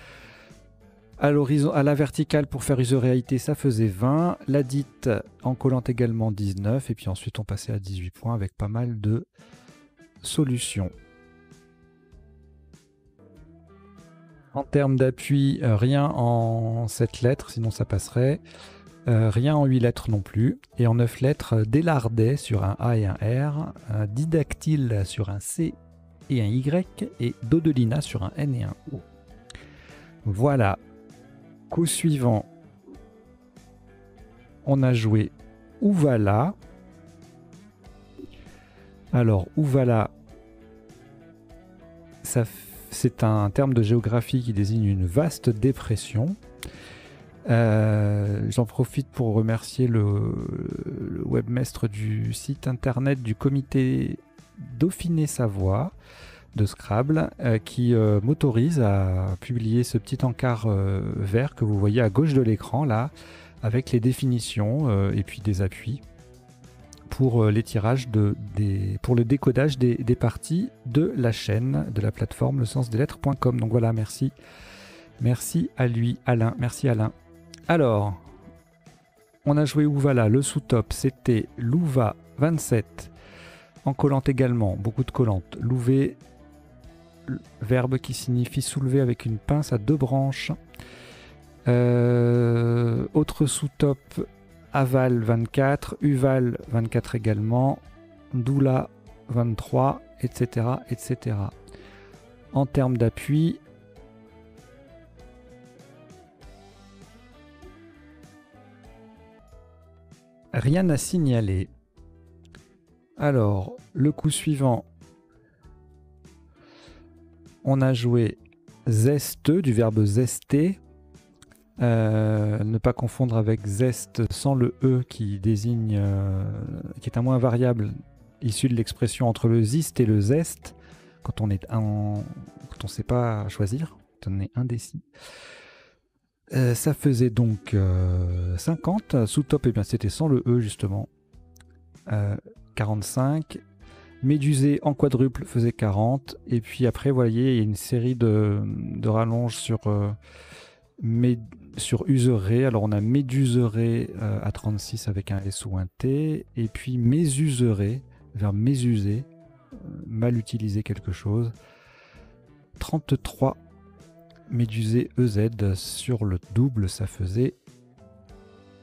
À la verticale pour faire useréalité, ça faisait 20. La dite en collante également 19. Et puis ensuite, on passait à 18 points avec pas mal de solutions. En termes d'appui, rien en 7 lettres, sinon ça passerait. Rien en 8 lettres non plus. Et en 9 lettres, délardais sur un A et un R, un didactyle sur un C et un Y, et dodelina sur un N et un O. Voilà. Coup suivant, on a joué Ouvala. Alors, Ouvala, c'est un terme de géographie qui désigne une vaste dépression. J'en profite pour remercier le webmestre du site internet du comité Dauphiné-Savoie de Scrabble qui m'autorise à publier ce petit encart vert que vous voyez à gauche de l'écran là, avec les définitions et puis des appuis pour les tirages pour le décodage des parties de la chaîne, de la plateforme lecensdeslettres.com. Donc voilà, merci à lui, Alain, merci Alain. Alors, on a joué Ouvala, le sous-top c'était Louva 27, en collante également, beaucoup de collantes, louver, verbe qui signifie soulever avec une pince à 2 branches. Autre sous-top, aval 24, uval 24 également, doula 23, etc., etc. En termes d'appui, rien à signaler. Alors, le coup suivant, on a joué zesteux, du verbe zester. Ne pas confondre avec zeste sans le E qui désigne, qui est un mot invariable issu de l'expression entre le ziste et le zeste, quand on ne sait pas choisir, quand on est indécis. Ça faisait donc 50. Sous-top, eh bien, c'était sans le E justement. 45. Médusé en quadruple faisait 40. Et puis après, vous voyez, il y a une série de rallonges sur sur useré. Alors on a méduseré à 36 avec un S ou un T, et puis mésuseré, vers mésuser, mal utiliser quelque chose. 33 médusé EZ sur le double, ça faisait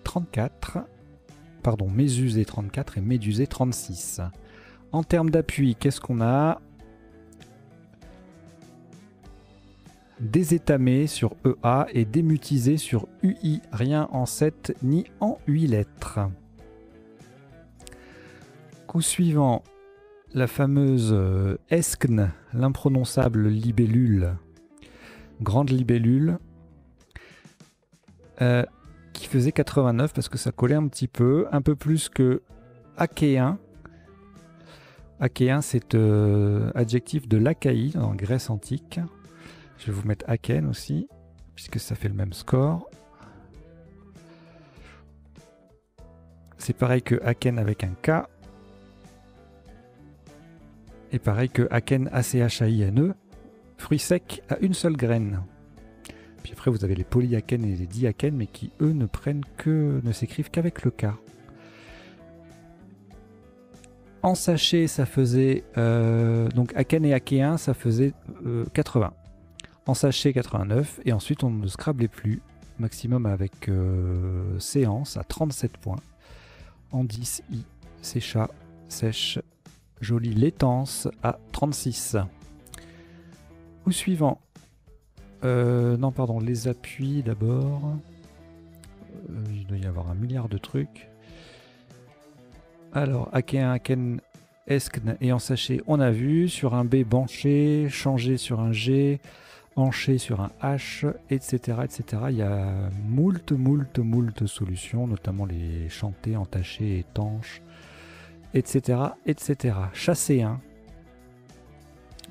34. Pardon, mésusé 34 et médusé 36. En termes d'appui, qu'est-ce qu'on a? Désétamé sur EA et démutisé sur UI. Rien en 7 ni en 8 lettres. Coup suivant, la fameuse Eskn, l'imprononçable libellule, grande libellule, qui faisait 89 parce que ça collait un petit peu, un peu plus que achéen. Achéen, c'est adjectif de l'Achaïe en Grèce antique. Je vais vous mettre Achen aussi, puisque ça fait le même score. C'est pareil que Achen avec un K. Et pareil que Achen, A-C-H-A-I-N-E, fruit sec à une seule graine. Puis après, vous avez les polyachènes et les diachènes, mais qui, eux, ne s'écrivent qu'avec le K. En sachet, ça faisait... donc Achen et achéen, ça faisait 80. En sachet 89, et ensuite on ne scrablait plus, maximum avec séance à 37 points. En 10, I, sécha, sèche, jolie laitance à 36. Ou suivant, non pardon, les appuis d'abord, il doit y avoir un milliard de trucs. Alors, achéen, achen, eskn et en sachet, on a vu, sur un B, banché, changé sur un G, hanché sur un H, etc., etc. Il y a moult solutions, notamment les chantés, entachés, étanches, etc., etc. Chasséen,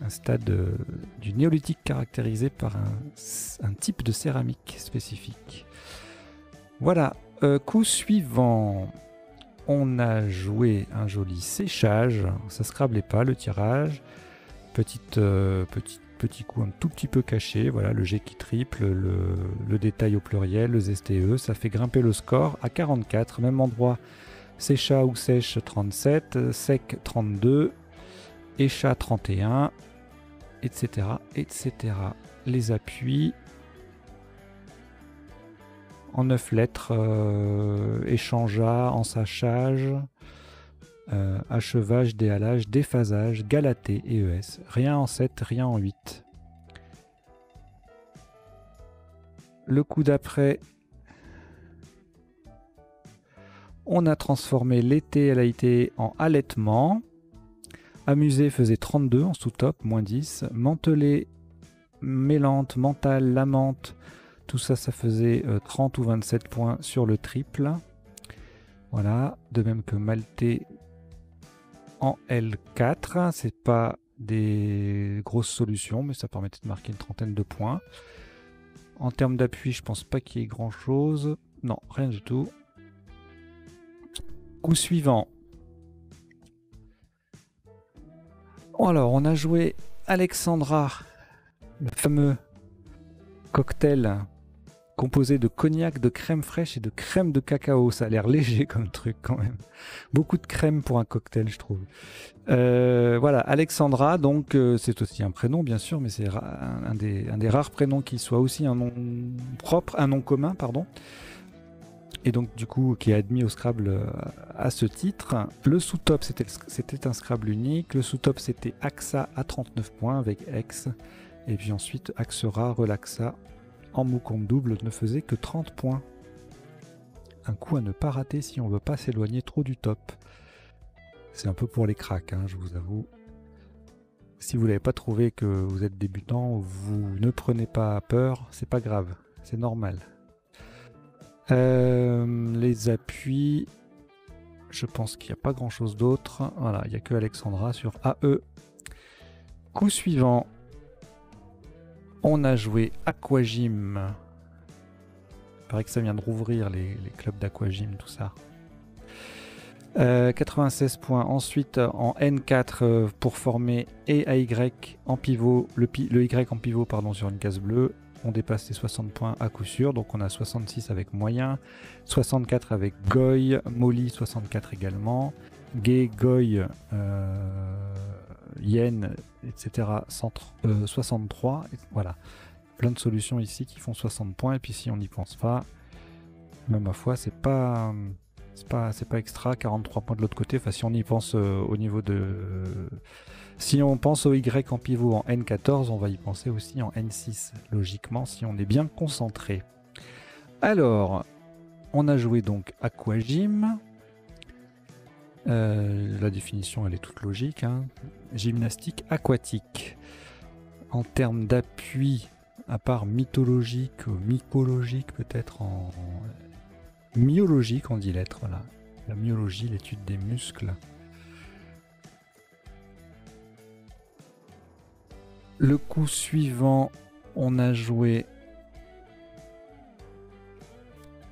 un stade du néolithique caractérisé par un type de céramique spécifique. Voilà, coup suivant, on a joué un joli séchage, ça ne scrablait pas le tirage, petit coup un tout petit peu caché, voilà, le G qui triple, le détail au pluriel, le ZSTE, ça fait grimper le score à 44, même endroit, sécha ou sèche 37, sec 32, écha 31, etc., etc. Les appuis, en 9 lettres, échangea, ensachage, achevage, déhalage, déphasage, galaté et ES. Rien en 7, rien en 8. Le coup d'après, on a transformé l'été à l'AIT en allaitement. Amusé faisait 32 en sous-top, moins 10. Mantelé, mélante, mentale, lamente, tout ça, ça faisait 30 ou 27 points sur le triple. Voilà, de même que maltais en L4. C'est pas des grosses solutions, mais ça permettait de marquer une trentaine de points. En termes d'appui, je pense pas qu'il y ait grand chose. Non, rien du tout. Coup suivant. Alors, on a joué Alexandra, le fameux cocktail composé de cognac, de crème fraîche et de crème de cacao. Ça a l'air léger comme truc quand même. Beaucoup de crème pour un cocktail, je trouve. Voilà, Alexandra, donc c'est aussi un prénom bien sûr, mais c'est un des rares prénoms qui soit aussi un nom propre, un nom commun, pardon. Et donc du coup qui est admis au Scrabble à ce titre. Le sous-top c'était un Scrabble unique. Le sous-top c'était Axa à 39 points avec X. Et puis ensuite Axera, Relaxa en mot compte double ne faisait que 30 points. Un coup à ne pas rater si on veut pas s'éloigner trop du top. C'est un peu pour les cracks, hein, je vous avoue. Si vous n'avez pas trouvé que vous êtes débutant, vous ne prenez pas peur, c'est pas grave, c'est normal. Les appuis, je pense qu'il n'y a pas grand chose d'autre. Voilà, il n'y a que Alexandra sur AE. Coup suivant, on a joué Aquagym. Il paraît que ça vient de rouvrir les clubs d'Aquagym, tout ça. 96 points. Ensuite, en N4 pour former et AY en pivot, le Y en pivot pardon, sur une case bleue. on dépasse les 60 points à coup sûr. Donc on a 66 avec moyen, 64 avec Goy, Molly 64 également, Gay, Goy, Yen, etc. 63. Voilà, plein de solutions ici qui font 60 points. Et puis si on n'y pense pas, même ma foi, c'est pas extra. 43 points de l'autre côté. Enfin, si on y pense au niveau de... Si on pense au Y en pivot en N14, on va y penser aussi en N6, logiquement, si on est bien concentré. Alors, on a joué donc Aquagym. La définition, elle est toute logique. Hein. Gymnastique aquatique. En termes d'appui, à part mythologique, mycologique peut-être, en myologique, on dit l'être, voilà. La myologie, l'étude des muscles. Le coup suivant, on a joué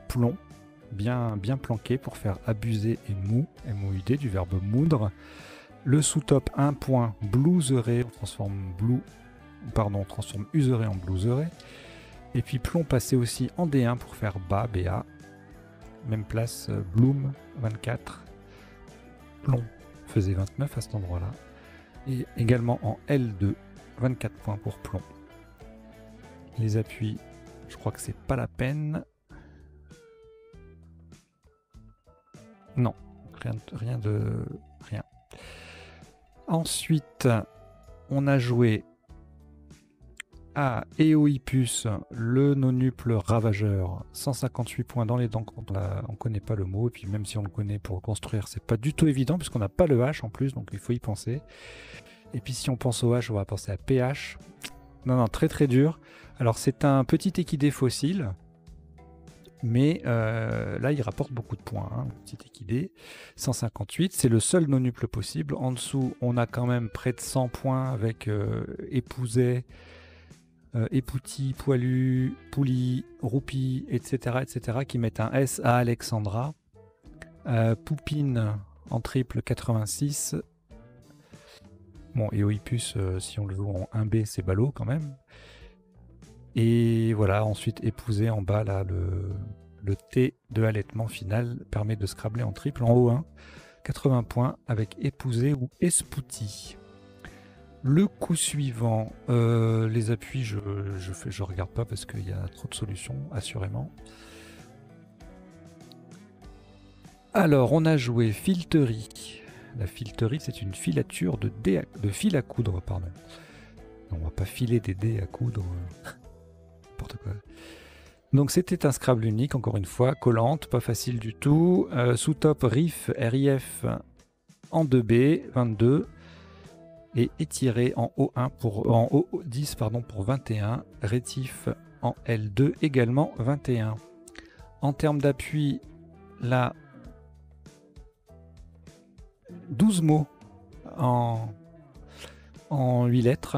plomb, bien planqué pour faire abuser et mou, M-O-U-D, du verbe moudre. Le sous-top, 1 point, blouseré, on transforme useré en blouseré. Et puis plomb passé aussi en D1 pour faire bas, BA. Même place, Bloom, 24. Plomb faisait 29 à cet endroit-là. Et également en L2, 24 points pour plomb. Les appuis, je crois que c'est pas la peine. Non, rien. Ensuite, on a joué à Eohippus, le nonuple ravageur, 158 points dans les dents quand on connaît pas le mot, et puis même si on le connaît pour le construire, c'est pas du tout évident puisqu'on n'a pas le H en plus, donc il faut y penser. Et puis si on pense au H, on va penser à PH. Non, très dur. Alors c'est un petit équidé fossile, mais là il rapporte beaucoup de points. Hein, petit équidé, 158, c'est le seul nonuple possible. En dessous, on a quand même près de 100 points avec épouset, épouti, poilu, pouli, roupi, etc., qui mettent un S à Alexandra. Poupine en triple, 86. Bon, Eohippus, si on le joue en 1B, c'est ballot quand même. Et voilà, ensuite épouser en bas, là, le T de allaitement final permet de scrabler en triple en O1. 80 points avec épouser ou espouti. Le coup suivant, les appuis, je regarde pas parce qu'il y a trop de solutions, assurément. Alors, on a joué fileterie. La fileterie, c'est une filature de fil à coudre, pardon. On va pas filer des dés à coudre. N'importe quoi. Donc c'était un Scrabble unique, encore une fois, collante, pas facile du tout. Sous-top, RIF, RIF en 2B, 22. Et étiré en O1 en O10 pour 21. Rétif en L2 également 21. En termes d'appui, là, 12 mots en 8 lettres.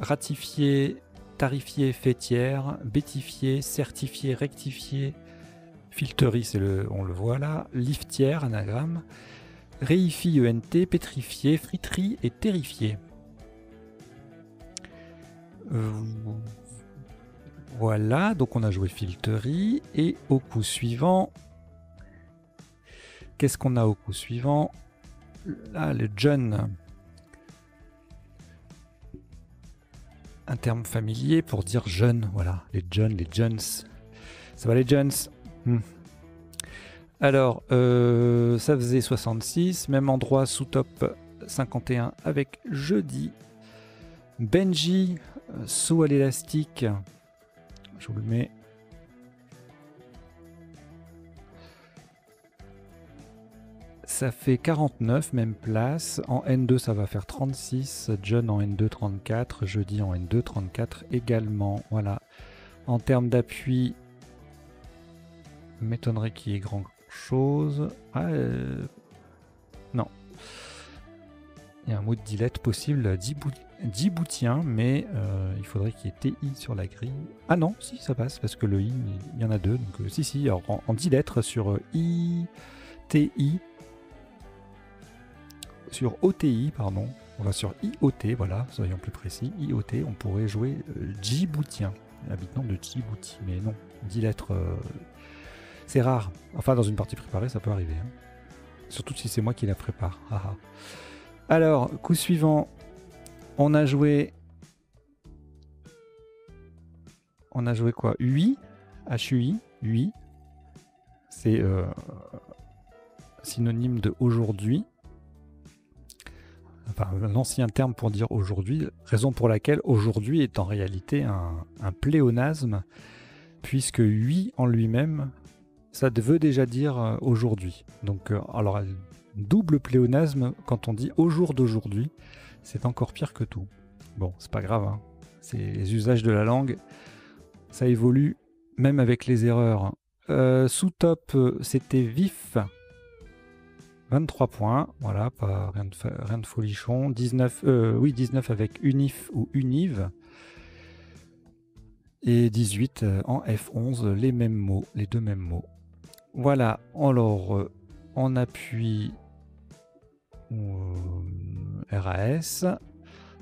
Ratifié, tarifié, fêtière, bétifié, certifié, rectifié. Filterie, on le voit là. Liftière, anagramme. Réifi, ENT, pétrifié, friterie et terrifié. Voilà, donc on a joué fileterie. Et au coup suivant, qu'est-ce qu'on a au coup suivant? Là, le John. Un terme familier pour dire jeune, voilà. Les John, les Johns. Ça va les Johns? Alors, ça faisait 66, même endroit sous top 51 avec jeudi. Benji, saut à l'élastique. Je vous le mets. Ça fait 49, même place. En N2, ça va faire 36. John en N2, 34. Jeudi en N2, 34 également. Voilà. En termes d'appui, m'étonnerait qu'il y ait grand chose. Non. Il y a un mot de dilette possible, djiboutien, mais il faudrait qu'il y ait TI sur la grille. Ah non, si, ça passe, parce que le I, il y en a deux. Donc si, alors en 10 lettres sur ITI, sur OTI, pardon, on va sur IOT, voilà, soyons plus précis, IOT, on pourrait jouer djiboutien. habitant de Djibouti. Mais non, 10 lettres, c'est rare. Enfin, dans une partie préparée, ça peut arriver. Hein. Surtout si c'est moi qui la prépare. Ah, ah. Alors, coup suivant, on a joué quoi? UI, HUI, UI. C'est synonyme de aujourd'hui. Enfin, un ancien terme pour dire aujourd'hui, raison pour laquelle aujourd'hui est en réalité un pléonasme, puisque UI en lui-même, ça veut déjà dire aujourd'hui. Donc, alors, double pléonasme, quand on dit au jour d'aujourd'hui, c'est encore pire que tout. Bon, c'est pas grave, hein. C'est les usages de la langue, ça évolue, même avec les erreurs. Sous top, c'était vif. 23 points, voilà, pas rien de folichon. 19 avec unif ou univ. Et 18 en F11, les mêmes mots, les deux mêmes mots. Voilà, alors on appuie RAS.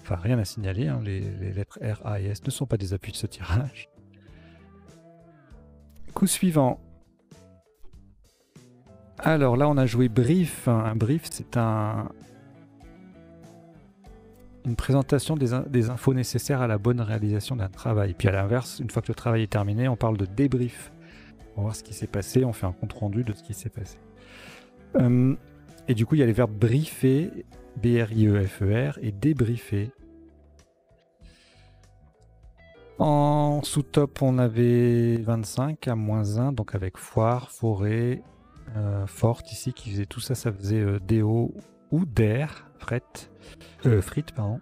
Enfin, rien à signaler, hein, les lettres R, A et S ne sont pas des appuis de ce tirage. Coup suivant. Alors là, on a joué brief. Un brief, c'est une présentation des infos nécessaires à la bonne réalisation d'un travail. Puis à l'inverse, une fois que le travail est terminé, on parle de débrief. On va voir ce qui s'est passé, on fait un compte-rendu de ce qui s'est passé. Et du coup, il y a les verbes briefer, B-R-I-E-F-E-R, et débriefer. En sous-top, on avait 25 à -1, donc avec foire, forêt, forte ici, qui faisait tout ça, ça faisait DO ou DER, frites, pardon.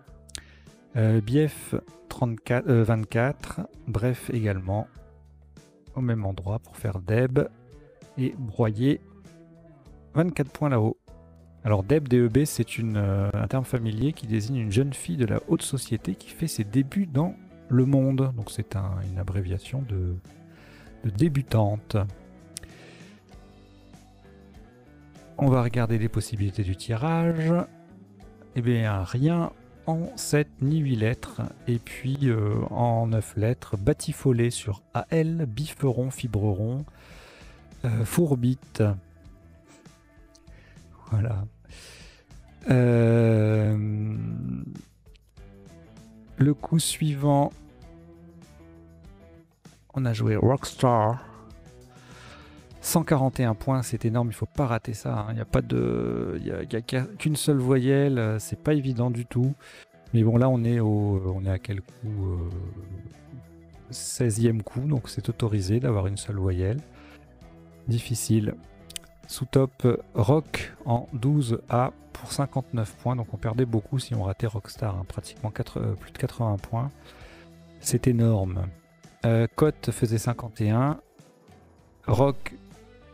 Bief 24, bref également, au même endroit pour faire Deb, et broyer 24 points là-haut. Alors Deb, DEB, c'est un terme familier qui désigne une jeune fille de la haute société qui fait ses débuts dans le monde. Donc c'est une abréviation de débutante. On va regarder les possibilités du tirage. Eh bien, rien en 7 ni 8 lettres. Et puis en 9 lettres, batifolé sur AL, bifferon, fibreron, fourbite. Voilà. Le coup suivant, on a joué Rockstar. 141 points, c'est énorme, il faut pas rater ça. Il n'y a pas il y a qu'une seule voyelle, c'est pas évident du tout. Mais bon, là on est à quel coup 16e coup, donc c'est autorisé d'avoir une seule voyelle. Difficile. Sous top, Rock en 12A pour 59 points, donc on perdait beaucoup si on ratait Rockstar, hein, pratiquement plus de 80 points. C'est énorme. Cote faisait 51, Rock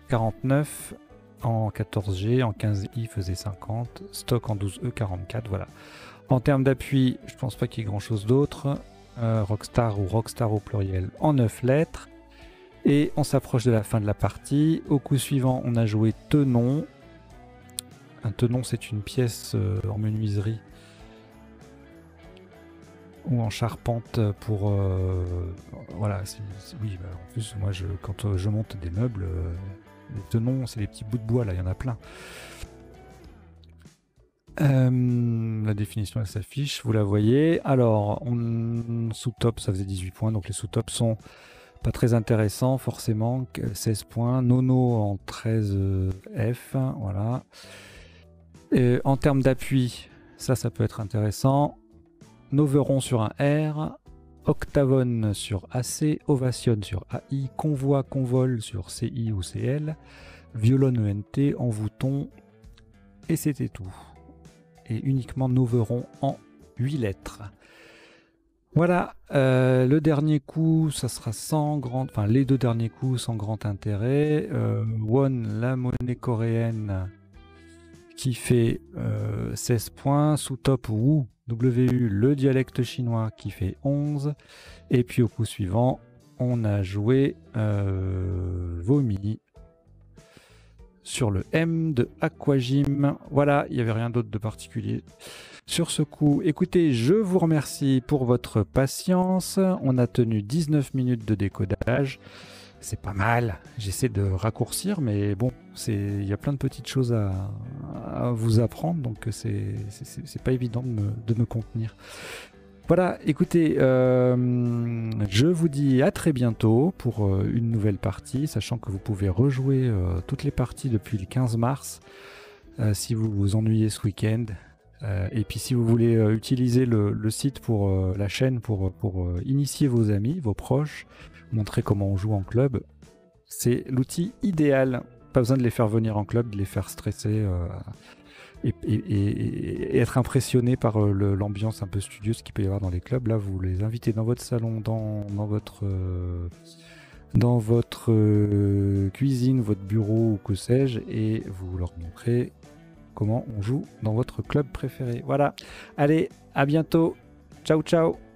49, en 14G, en 15I faisait 50, Stock en 12E 44, voilà. En termes d'appui, je pense pas qu'il y ait grand chose d'autre. Rockstar ou Rockstar au pluriel en 9 lettres. Et on s'approche de la fin de la partie. Au coup suivant, on a joué Tenon. Un tenon, c'est une pièce en menuiserie ou en charpente pour... voilà, oui, bah, en plus, moi, quand je monte des meubles, les tenons, c'est les petits bouts de bois, là, il y en a plein. La définition, elle s'affiche, vous la voyez. Alors, sous-top, ça faisait 18 points, donc les sous-tops sont... pas très intéressant forcément, 16 points. Nono en 13F, voilà. Et en termes d'appui, ça peut être intéressant. Noveron sur un R, Octavone sur AC, Ovation sur AI, Convoi, Convol sur CI ou CL, Violon ENT, Envoûton, et c'était tout. Et uniquement Noveron en 8 lettres. Voilà, le dernier coup, ça sera les deux derniers coups sans grand intérêt. Won, la monnaie coréenne, qui fait 16 points. Sous top, Wu, WU, le dialecte chinois, qui fait 11. Et puis au coup suivant, on a joué Vomi. sur le M de Aquagym. Voilà, il n'y avait rien d'autre de particulier sur ce coup. Écoutez, je vous remercie pour votre patience. On a tenu 19 minutes de décodage. C'est pas mal. J'essaie de raccourcir, mais bon, il y a plein de petites choses à vous apprendre, donc c'est pas évident de me contenir. Voilà, écoutez, je vous dis à très bientôt pour une nouvelle partie, sachant que vous pouvez rejouer toutes les parties depuis le 15 mars si vous vous ennuyez ce week-end. Et puis si vous voulez utiliser le site pour la chaîne pour initier vos amis, vos proches, montrer comment on joue en club, c'est l'outil idéal. Pas besoin de les faire venir en club, de les faire stresser et être impressionné par l'ambiance un peu studieuse qu'il peut y avoir dans les clubs. Là, vous les invitez dans votre salon, dans votre cuisine, votre bureau ou que sais-je, et vous leur montrez comment on joue dans votre club préféré. Voilà. Allez, à bientôt. Ciao, ciao.